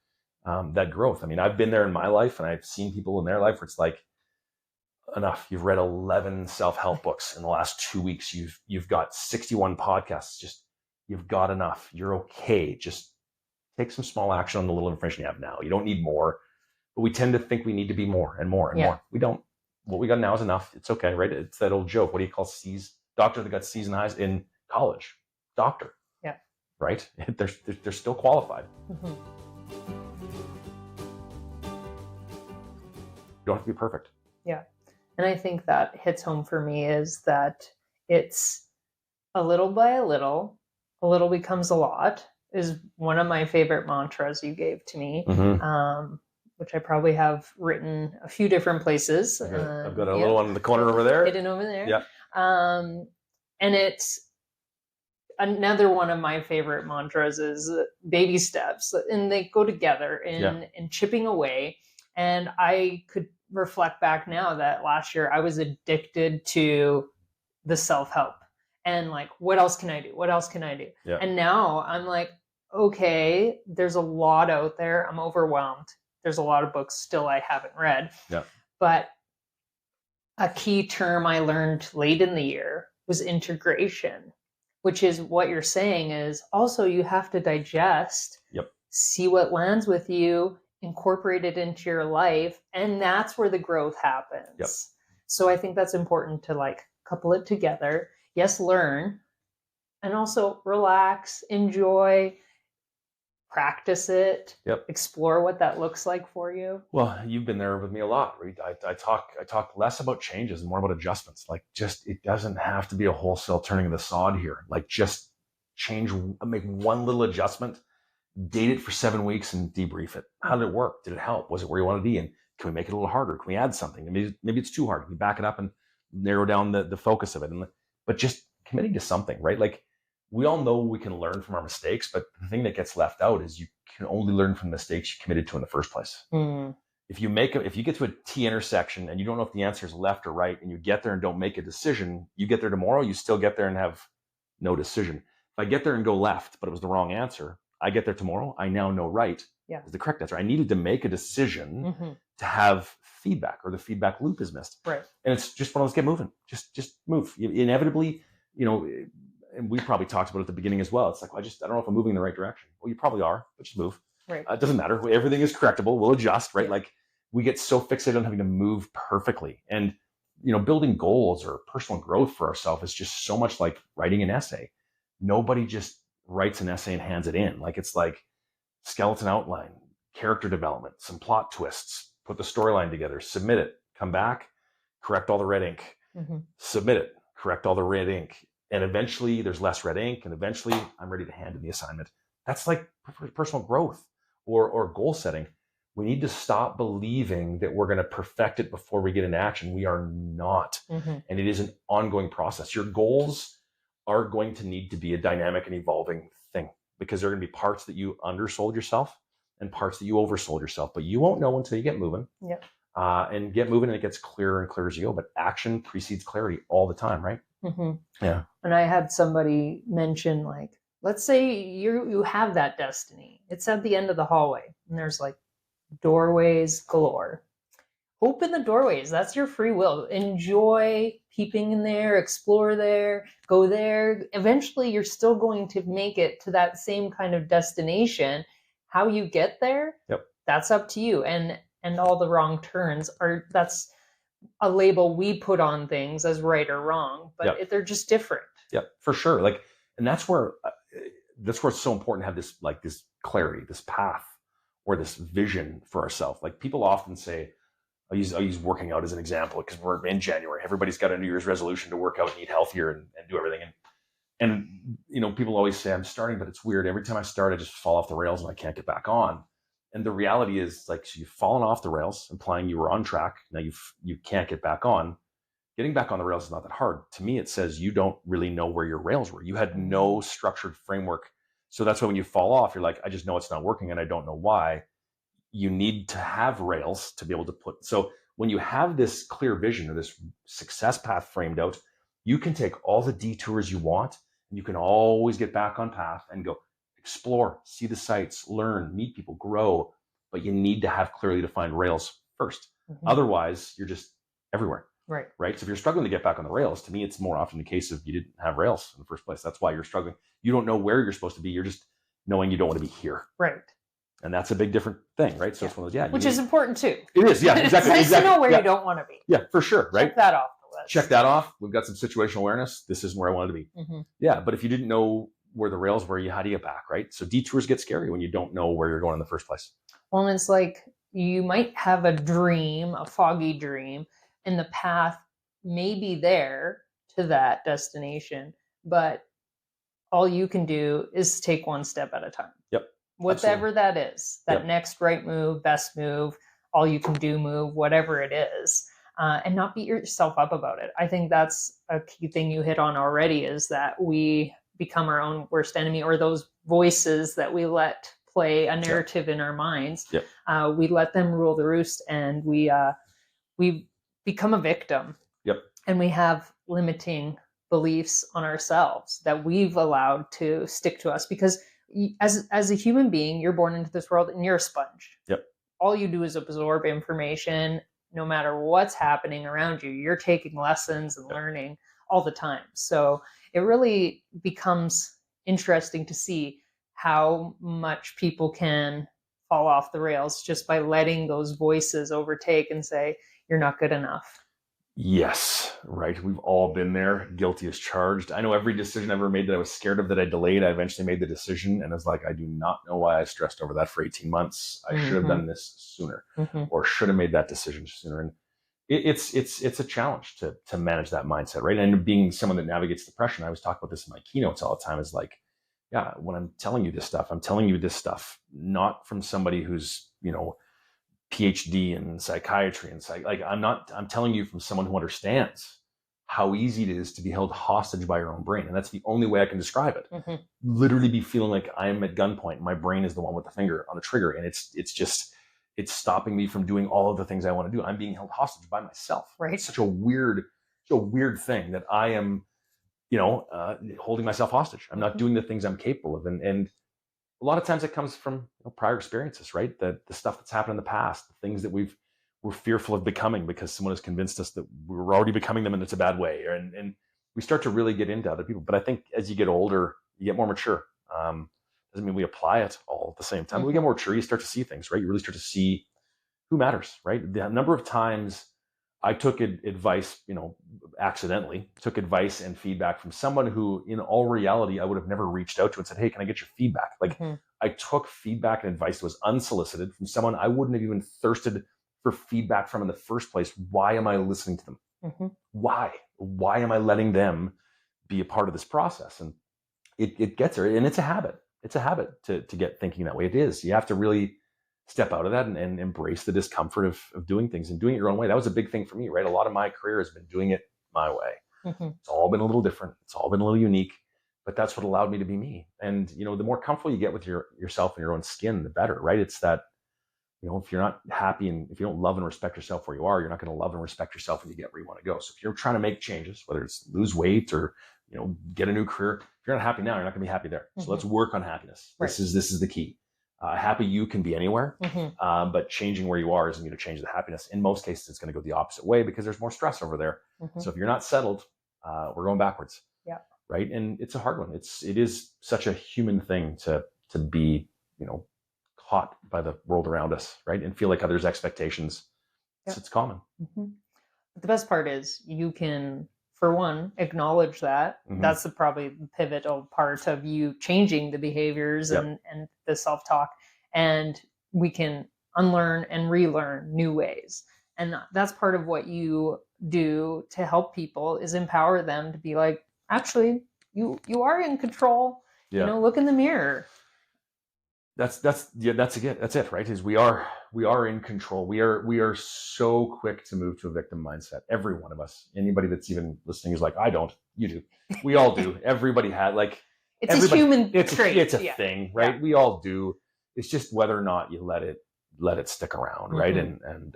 that growth. I mean, I've been there in my life, and I've seen people in their life where it's like, enough. You've read 11 self-help books in the last 2 weeks. You've got 61 podcasts. Just, you've got enough. You're okay. Just take some small action on the little information you have now. You don't need more, but we tend to think we need to be more and more and more. We don't. What we got now is enough. It's okay, right? It's that old joke. What do you call C's? Doctor that got C's and I's in college. Doctor. Yeah. Right? They're still qualified. Mm-hmm. You don't have to be perfect. Yeah. And I think that hits home for me is that it's a little by a little becomes a lot, is one of my favorite mantras you gave to me. Mm-hmm. Which I probably have written a few different places. I've got a little one in the corner over there. Hidden over there. Yeah. And it's another one of my favorite mantras is baby steps. And they go together in chipping away. And I could reflect back now that last year I was addicted to the self-help. And like, what else can I do? What else can I do? Yeah. And now I'm like, okay, there's a lot out there. I'm overwhelmed. There's a lot of books still I haven't read. Yeah. But a key term I learned late in the year was integration, which is what you're saying is also you have to digest, see what lands with you, incorporate it into your life, and that's where the growth happens. Yep. So I think that's important to like couple it together. Yes, learn, and also relax, enjoy, practice it, explore what that looks like for you. Well, you've been there with me a lot, right? I talk less about changes and more about adjustments. Like, just, it doesn't have to be a wholesale turning of the sod here. Like, just make one little adjustment, date it for 7 weeks and debrief it. How did it work? Did it help? Was it where you wanted to be? And can we make it a little harder? Can we add something? Maybe it's too hard. Can we back it up and narrow down the focus of it? But just committing to something, right? Like, we all know we can learn from our mistakes, but the thing that gets left out is you can only learn from the mistakes you committed to in the first place. Mm. If you get to a T intersection and you don't know if the answer is left or right, and you get there and don't make a decision, you get there tomorrow, you still get there and have no decision. If I get there and go left, but it was the wrong answer, I get there tomorrow, I now know right is the correct answer. I needed to make a decision to have feedback, or the feedback loop is missed. Right. And it's just one of those, get moving. Just move. Inevitably, and we probably talked about it at the beginning as well. It's like, well, I don't know if I'm moving in the right direction. Well, you probably are, but just move. Right. It doesn't matter. Everything is correctable. We'll adjust, right? Yeah. Like, we get so fixated on having to move perfectly. And, building goals or personal growth for ourselves is just so much like writing an essay. Nobody just writes an essay and hands it in. Like, it's like skeleton outline, character development, some plot twists, put the storyline together, submit it, come back, correct all the red ink, submit it, correct all the red ink. And eventually there's less red ink, and eventually I'm ready to hand in the assignment. That's like personal growth or goal setting. We need to stop believing that we're going to perfect it before we get into action. We are not. And it is an ongoing process. Your goals are going to need to be a dynamic and evolving thing, because there are going to be parts that you undersold yourself and parts that you oversold yourself, but you won't know until you get moving. And get moving, and it gets clearer and clearer as you go. But action precedes clarity all the time, right? Yeah. And I had somebody mention, like, let's say you have that destiny. It's at the end of the hallway, and there's like doorways galore. Open the doorways. That's your free will. Enjoy peeping in there, explore there, go there. Eventually, you're still going to make it to that same kind of destination. How you get there, that's up to you. And all the wrong turns that's a label we put on things as right or wrong, but they're just different. For sure. Like, and that's where it's so important to have this clarity, this path, or this vision for ourselves. Like, people often say, I'll use working out as an example, because we're in January. Everybody's got a New Year's resolution to work out and eat healthier and do everything. And people always say, I'm starting, but it's weird. Every time I start, I just fall off the rails and I can't get back on. And the reality is, like, so you've fallen off the rails, implying you were on track. Now you can't get back on. Getting back on the rails is not that hard. To me, it says you don't really know where your rails were. You had no structured framework. So that's why when you fall off, you're like, I just know it's not working and I don't know why. You need to have rails to be able to put. So when you have this clear vision or this success path framed out, you can take all the detours you want, and you can always get back on path and go explore, see the sights, learn, meet people, grow. But you need to have clearly defined rails first. Otherwise, you're just everywhere. Right. So if you're struggling to get back on the rails, to me, it's more often the case of you didn't have rails in the first place. That's why you're struggling. You don't know where you're supposed to be. You're just knowing you don't want to be here. Right. And that's a big different thing, right? So it's one of those, which is important too. It is, yeah, exactly. It's nice to know where you don't want to be. Yeah, for sure, right? Check that off the list. Check that off. We've got some situational awareness. This isn't where I wanted to be. Yeah, but if you didn't know where the rails were, how do you get back, right? So detours get scary when you don't know where you're going in the first place. Well, and it's like you might have a dream, a foggy dream, and the path may be there to that destination, but all you can do is take one step at a time. Whatever that is, that next right move, best move, all you can do move, whatever it is, and not beat yourself up about it. I think that's a key thing you hit on already, is that we become our own worst enemy, or those voices that we let play a narrative in our minds. We let them rule the roost, and we become a victim. And we have limiting beliefs on ourselves that we've allowed to stick to us, because as a human being, you're born into this world and you're a sponge. All you do is absorb information. No matter what's happening around you, you're taking lessons and learning all the time. So it really becomes interesting to see how much people can fall off the rails just by letting those voices overtake and say, you're not good enough. Yes, right. We've all been there. Guilty as charged. I know every decision I ever made that I was scared of, that I delayed, I eventually made the decision, and it's like, I do not know why I stressed over that for 18 months. I should have done this sooner, or should have made that decision sooner. And it's a challenge to manage that mindset, right? And being someone that navigates depression, I always talk about this in my keynotes all the time, is like, yeah, when I'm telling you this stuff, I'm telling you this stuff not from somebody who's, PhD in psychiatry and I'm telling you from someone who understands how easy it is to be held hostage by your own brain. And that's the only way I can describe it. Literally be feeling like I am at gunpoint. My brain is the one with the finger on the trigger. And it's stopping me from doing all of the things I want to do. I'm being held hostage by myself. Right. It's such a weird thing that I am, holding myself hostage. I'm not doing the things I'm capable of. And a lot of times it comes from prior experiences, right? The stuff that's happened in the past, the things that we're fearful of becoming because someone has convinced us that we're already becoming them and it's a bad way. And we start to really get into other people. But I think as you get older, you get more mature. Doesn't mean we apply it all at the same time. But we get more mature, you start to see things, right? You really start to see who matters, right? The number of times I took advice, accidentally took advice and feedback from someone who in all reality, I would have never reached out to and said, hey, can I get your feedback? Like I took feedback and advice that was unsolicited from someone I wouldn't have even thirsted for feedback from in the first place. Why am I listening to them? Why am I letting them be a part of this process? And it gets there, and it's a habit. It's a habit to get thinking that way. It is. You have to really step out of that and embrace the discomfort of doing things and doing it your own way. That was a big thing for me, right? A lot of my career has been doing it my way. It's all been a little different. It's all been a little unique, but that's what allowed me to be me. And, the more comfortable you get with yourself and your own skin, the better, right? It's that, if you're not happy and if you don't love and respect yourself where you are, you're not going to love and respect yourself when you get where you want to go. So if you're trying to make changes, whether it's lose weight or, get a new career, if you're not happy now, you're not going to be happy there. So let's work on happiness. Right. This is the key. Happy you can be anywhere, but changing where you are isn't going to change the happiness. In most cases, it's going to go the opposite way because there's more stress over there. So if you're not settled, we're going backwards. Yeah. Right. And it's a hard one. It is such a human thing to be, caught by the world around us, right? And feel like others' expectations. Yep. It's common. But the best part is you can, for one, acknowledge that. That's probably the pivotal part of you changing the behaviors and the self-talk. And we can unlearn and relearn new ways. And that's part of what you do to help people, is empower them to be like, actually, you are in control. Yeah. Look in the mirror. That's it, right? Is we are in control. We are so quick to move to a victim mindset. Every one of us. Anybody that's even listening is like, I don't. You do. We all do. Everybody had it's a human trait. It's a thing, right? Yeah. We all do. It's just whether or not you let it stick around, right? And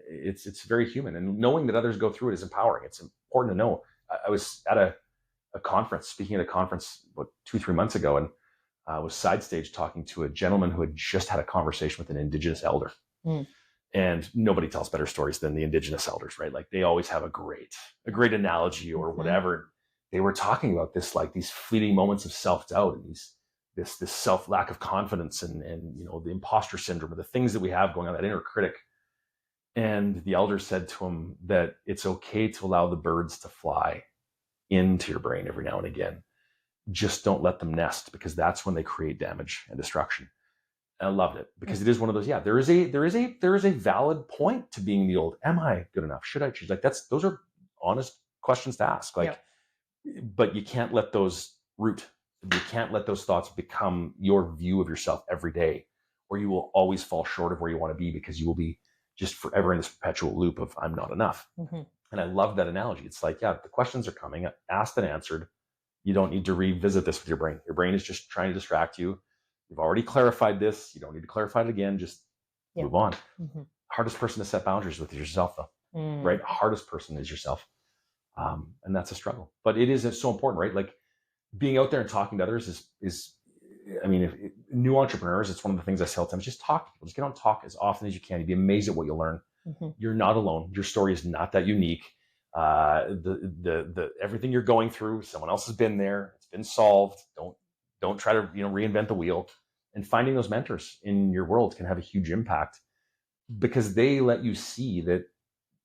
it's very human. And knowing that others go through it is empowering. It's important to know. I was at a conference, speaking at a conference about 2-3 months ago, and I was side stage talking to a gentleman who had just had a conversation with an Indigenous elder. And nobody tells better stories than the Indigenous elders, right? Like they always have a great analogy or whatever. They were talking about this, like these fleeting moments of self-doubt and this lack of confidence and the imposter syndrome, the things that we have going on, that inner critic. And the elder said to him that it's okay to allow the birds to fly into your brain every now and again. Just don't let them nest, because that's when they create damage and destruction. And I loved it because it is one of those. Yeah, there is a valid point to being the old. Am I good enough? Should I choose? Like those are honest questions to ask. But you can't let those root. You can't let those thoughts become your view of yourself every day, or you will always fall short of where you want to be, because you will be just forever in this perpetual loop of I'm not enough. And I love that analogy. It's like, yeah, the questions are coming, asked and answered. You don't need to revisit this with your brain. Your brain is just trying to distract you. You've already clarified this. You don't need to clarify it again. Just move on. Hardest person to set boundaries with is yourself, though, right? Hardest person is yourself. And that's a struggle. But it's so important, right? Like being out there and talking to others is new entrepreneurs, it's one of the things I say all the time, is just talk to people. Just get on and talk as often as you can. You'd be amazed at what you'll learn. You're not alone. Your story is not that unique. The everything you're going through, someone else has been there. It's been solved. Don't try to reinvent the wheel. And finding those mentors in your world can have a huge impact, because they let you see that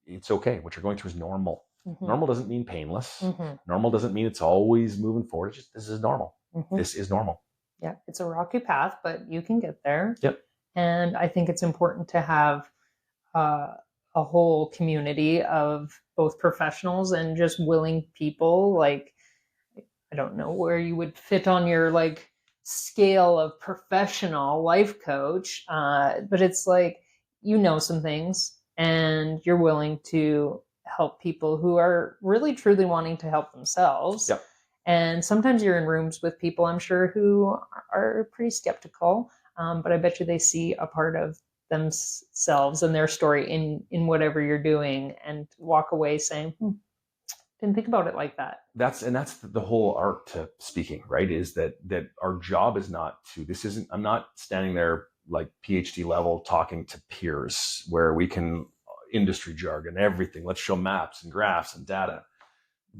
it's okay. What you're going through is normal. Normal doesn't mean painless. Normal doesn't mean it's always moving forward. It's just, this is normal. This is normal. Yeah, it's a rocky path, but you can get there. Yep. And I think it's important to have a whole community of both professionals and just willing people. Like, I don't know where you would fit on your scale of professional life coach, but it's like, some things and you're willing to help people who are really truly wanting to help themselves. Yep. And sometimes you're in rooms with people, I'm sure, who are pretty skeptical, but I bet you they see a part of themselves and their story in whatever you're doing, and walk away saying, didn't think about it like that. That's the whole art to speaking, right? Is that our job is not to, I'm not standing there like PhD level talking to peers where we can industry jargon, everything. Let's show maps and graphs and data.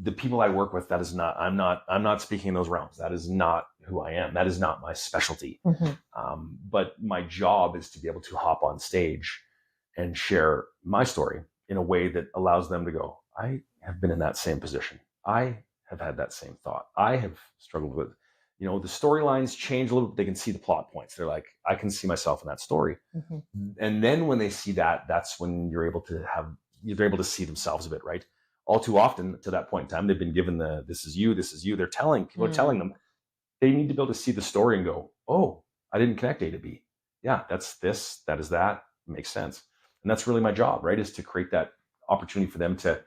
The people I work with, I'm not speaking in those realms. That is not who I am. That is not my specialty. But my job is to be able to hop on stage and share my story in a way that allows them to go, I have been in that same position. I have had that same thought. I have struggled with, the storylines change a little bit. They can see the plot points. They're like, I can see myself in that story. And then when they see that, that's when they're able to see themselves a bit, right? All too often to that point in time, they've been given this is you. People are telling them, they need to be able to see the story and go, oh, I didn't connect A to B. Yeah, that's this, that is that, makes sense. And that's really my job, right? Is to create that opportunity for them to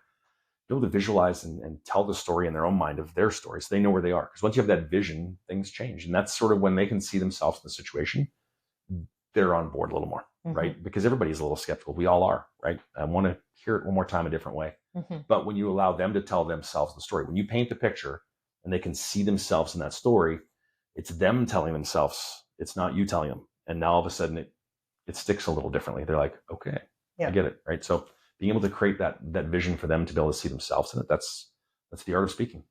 be able to visualize and tell the story in their own mind of their story, so they know where they are. Because once you have that vision, things change. And that's sort of when they can see themselves in the situation, they're on board a little more, right? Because everybody's a little skeptical. We all are, right? I want to hear it one more time a different way. But when you allow them to tell themselves the story, when you paint the picture and they can see themselves in that story, it's them telling themselves, it's not you telling them. And now all of a sudden it sticks a little differently. They're like, okay, I get it, right? So being able to create that vision for them to be able to see themselves in it, that's the art of speaking.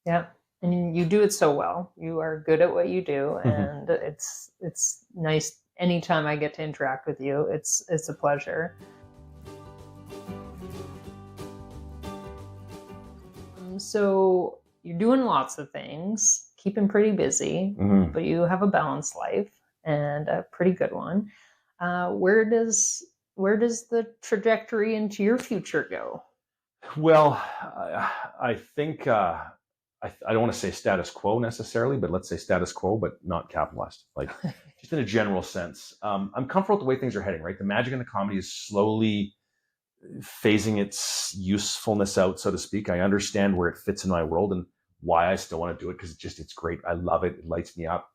Yeah. And you do it so well. You are good at what you do. And it's nice. Anytime I get to interact with you, it's a pleasure. So you're doing lots of things, keeping pretty busy, but you have a balanced life and a pretty good one. Where does the trajectory into your future go? Well, I think I don't want to say status quo necessarily, but let's say status quo, but not capitalized. Like just in a general sense, I'm comfortable with the way things are heading. Right, the magic in the comedy is slowly phasing its usefulness out, so to speak. I understand where it fits in my world and why I still want to do it, because it's great. I love it. It lights me up.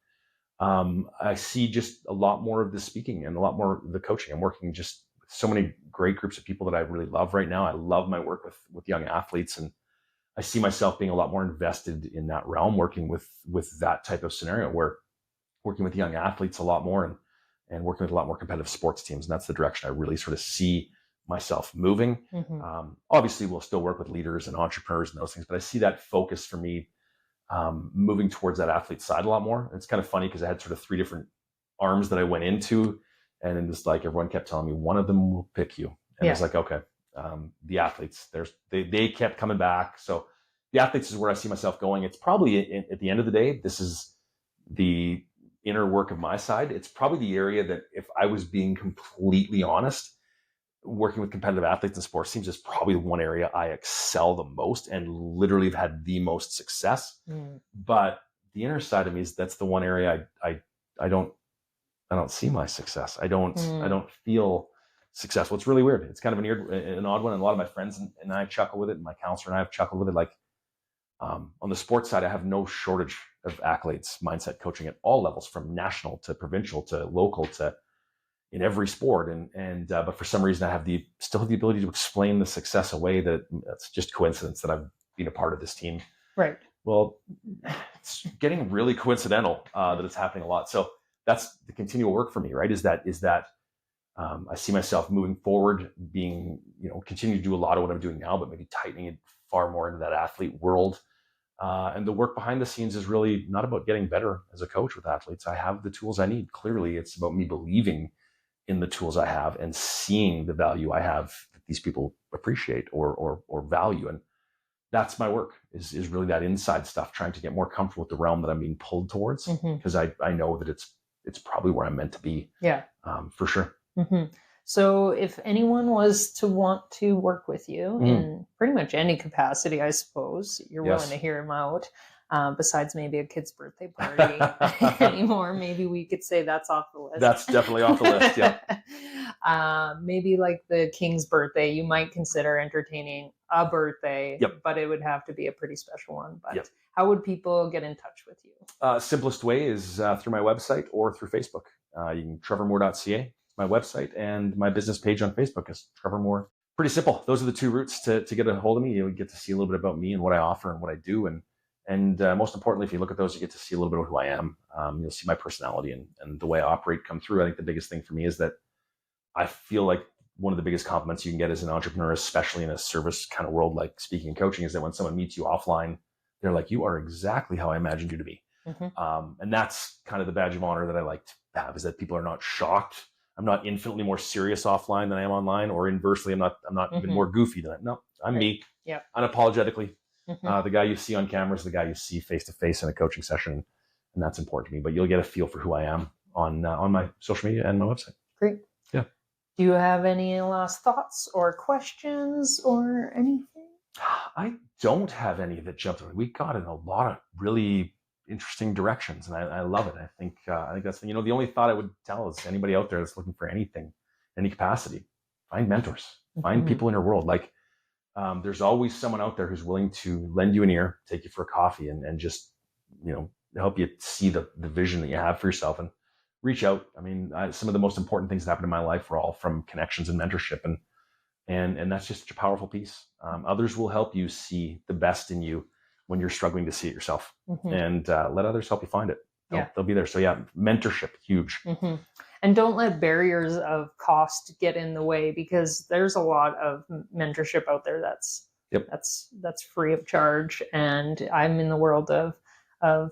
I see just a lot more of the speaking and a lot more of the coaching. I'm working just with so many great groups of people that I really love right now. I love my work with young athletes, and I see myself being a lot more invested in that realm, working with that type of scenario, where working with young athletes a lot more and working with a lot more competitive sports teams. And that's the direction I really sort of see myself moving. Obviously, we'll still work with leaders and entrepreneurs and those things, but I see that focus for me moving towards that athlete side a lot more. It's kind of funny because I had sort of 3 different arms that I went into, and then just like everyone kept telling me one of them will pick you, and it's like, okay, the athletes, they kept coming back. So the athletes is where I see myself going. It's probably at the end of the day, this is the inner work of my side. It's probably the area that, if I was being completely honest, working with competitive athletes in sports teams is probably one area I excel the most and literally have had the most success. But the inner side of me that's the one area I don't see my success. I don't feel successful. It's really weird. It's kind of an odd one. And a lot of my friends and I chuckle with it, and my counselor and I have chuckled with it. Like on the sports side, I have no shortage of accolades, mindset coaching at all levels, from national to provincial to local to in every sport. But for some reason I still have the ability to explain the success away that's just coincidence that I've been a part of this team. Right. Well, it's getting really coincidental that it's happening a lot. So that's the continual work for me, right? Is that I see myself moving forward, being, continue to do a lot of what I'm doing now, but maybe tightening it far more into that athlete world. And the work behind the scenes is really not about getting better as a coach with athletes. I have the tools I need. Clearly, it's about me believing in the tools I have and seeing the value I have that these people appreciate or value. And that's my work is really that inside stuff, trying to get more comfortable with the realm that I'm being pulled towards, because I know that it's probably where I'm meant to be. Yeah. For sure. So if anyone was to want to work with you in pretty much any capacity, I suppose you're willing to hear them out. Besides maybe a kid's birthday party anymore, maybe we could say that's off the list. That's definitely off the list. Yeah. Maybe like the king's birthday, you might consider entertaining a birthday, but it would have to be a pretty special one. But how would people get in touch with you? Simplest way is through my website or through Facebook. You can trevormoore.ca, my website, and my business page on Facebook is Trevor Moore. Pretty simple. Those are the 2 routes to get a hold of me. You get to see a little bit about me and what I offer and what I do. And most importantly, if you look at those, you get to see a little bit of who I am. You'll see my personality and the way I operate come through. I think the biggest thing for me is that I feel like one of the biggest compliments you can get as an entrepreneur, especially in a service kind of world like speaking and coaching, is that when someone meets you offline, they're like, you are exactly how I imagined you to be. And that's kind of the badge of honor that I like to have, is that people are not shocked I'm not infinitely more serious offline than I am online, or inversely, I'm not even more goofy than that. No, I'm me. Yeah. Unapologetically. Mm-hmm. The guy you see on camera is the guy you see face to face in a coaching session, and that's important to me. But you'll get a feel for who I am on my social media and my website. Great. Yeah. Do you have any last thoughts or questions or anything? I don't have any that jumped at me. We got in a lot of really interesting directions, and I love it. I think that's, the only thought I would tell is anybody out there that's looking for anything, any capacity, find mentors, find people in your world. Like, there's always someone out there who's willing to lend you an ear, take you for a coffee, and just, help you see the vision that you have for yourself, and reach out. I mean, some of the most important things that happened in my life were all from connections and mentorship, and that's just such a powerful piece. Others will help you see the best in you when you're struggling to see it yourself, and let others help you find it. They'll be there. So yeah, mentorship, huge. And don't let barriers of cost get in the way, because there's a lot of mentorship out there that's free of charge. And I'm in the world of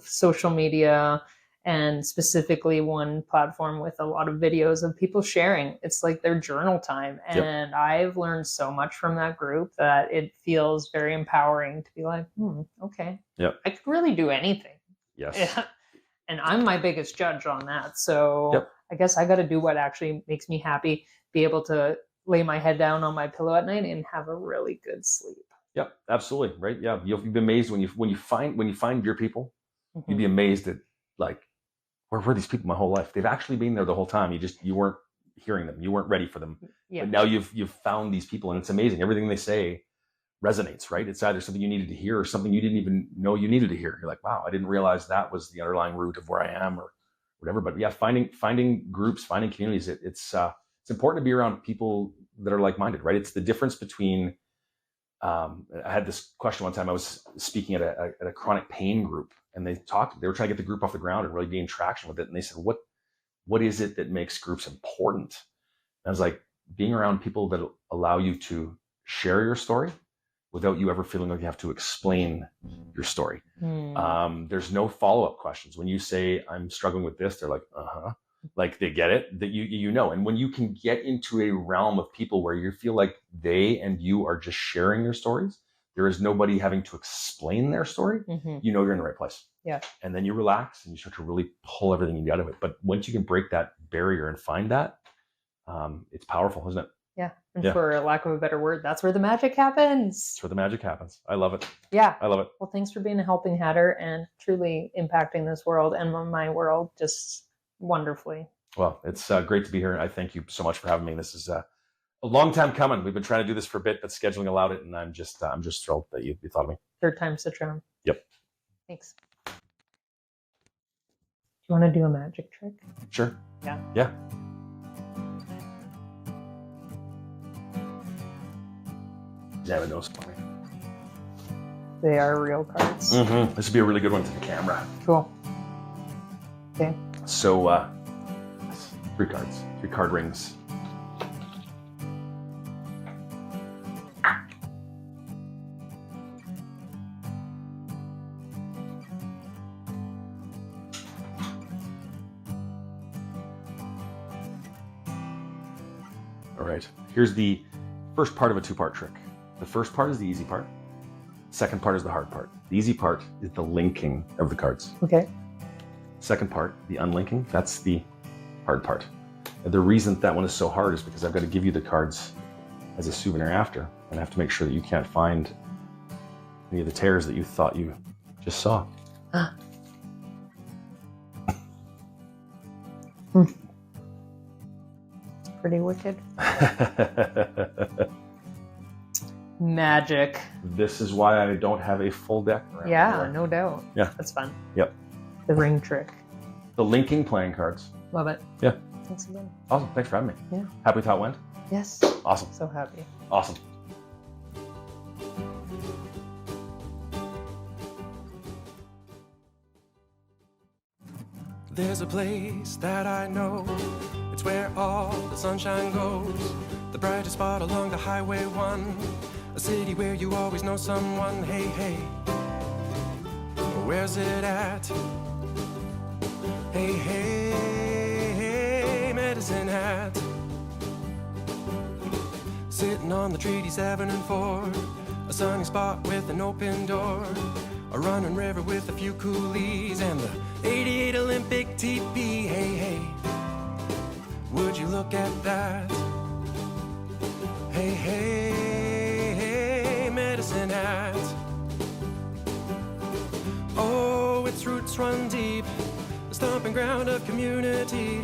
social media, and specifically one platform with a lot of videos of people sharing. It's like their journal time. And I've learned so much from that group that it feels very empowering to be like, okay, I could really do anything. Yes. Yeah. And I'm my biggest judge on that. So I guess I got to do what actually makes me happy, be able to lay my head down on my pillow at night and have a really good sleep. Yep, absolutely. Right. Yeah. You'll be amazed when you find your people, you'd be amazed at, like, where were these people my whole life? They've actually been there the whole time. You weren't hearing them. You weren't ready for them. Yeah. But now you've found these people, and it's amazing. Everything they say resonates, right? It's either something you needed to hear or something you didn't even know you needed to hear. You're like, wow, I didn't realize that was the underlying root of where I am, or whatever. But yeah, finding groups, finding communities. It's important to be around people that are like-minded, right? It's the difference between. I had this question one time. I was speaking at a chronic pain group, and they were trying to get the group off the ground and really gain traction with it. And they said, what is it that makes groups important? And I was like, being around people that allow you to share your story without you ever feeling like you have to explain your story. There's no follow-up questions. When you say, I'm struggling with this, they're like, like they get it, that you know. And when you can get into a realm of people where you feel like they and you are just sharing your stories, there is nobody having to explain their story, you're in the right place. Yeah. And then you relax and you start to really pull everything you need out of it. But once you can break that barrier and find that, it's powerful, isn't it? Yeah. And for lack of a better word, that's where the magic happens. That's where the magic happens. I love it. Yeah. I love it. Well, thanks for being a helping hatter and truly impacting this world and my world just wonderfully. Well, it's great to be here. I thank you so much for having me. This is a long time coming. We've been trying to do this for a bit, but scheduling allowed it, and I'm just thrilled that you thought of me. Third time's the charm. Yep. Thanks. Do you want to do a magic trick? Sure. Yeah. Yeah. Yeah, it knows for me. They are real cards. This would be a really good one to the camera. Cool. Okay. So, 3 cards, 3 card rings. All right, here's the first part of a 2-part trick. The first part is the easy part. Second part is the hard part. The easy part is the linking of the cards. Okay. Second part, the unlinking, that's the hard part. And the reason that one is so hard is because I've got to give you the cards as a souvenir after, and I have to make sure that you can't find any of the tears that you thought you just saw. It's pretty wicked. Magic. This is why I don't have a full deck around here. No doubt. Yeah. That's fun. Yep. The ring trick. The linking playing cards. Love it. Yeah. Thanks again. Awesome. Thanks for having me. Yeah. Happy with how it went? Yes. Awesome. So happy. Awesome. There's a place that I know. It's where all the sunshine goes. The brightest spot along the highway 1. A city where you always know someone. Hey, hey, where's it at? Hey, hey, Medicine Hat. Hat. Sitting on the treaty 7 and 4, a sunny spot with an open door, a running river with a few coolies, and the 88 Olympic teepee. Hey, hey, would you look at that? Hey, hey, hey, Medicine Hat. Oh, its roots run deep, the stomping ground of community,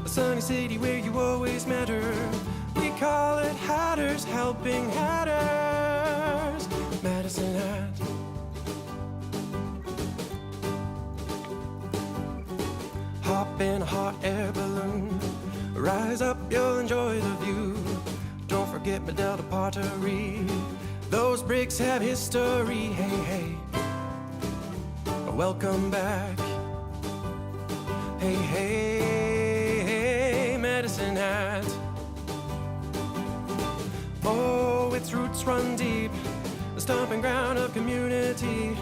a sunny city where you always matter. We call it Hatters Helping Hatters, Medicine Hat. Hop in a hot air balloon, rise up, you'll enjoy the view. Don't forget Delta pottery, those bricks have history. Hey, hey, welcome back. Hey, hey, hey, Medicine Hat. Oh, its roots run deep, the stomping ground of community,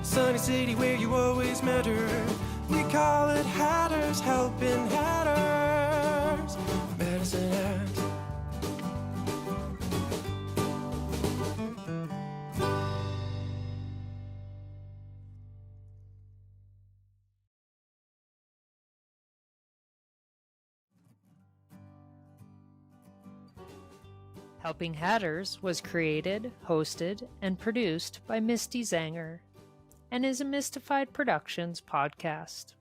sunny city where you always matter. We call it Hatters Helping Hatters, Medicine Hat. Helping Hatters was created, hosted, and produced by Misty Zanger and is a Mystified Productions podcast.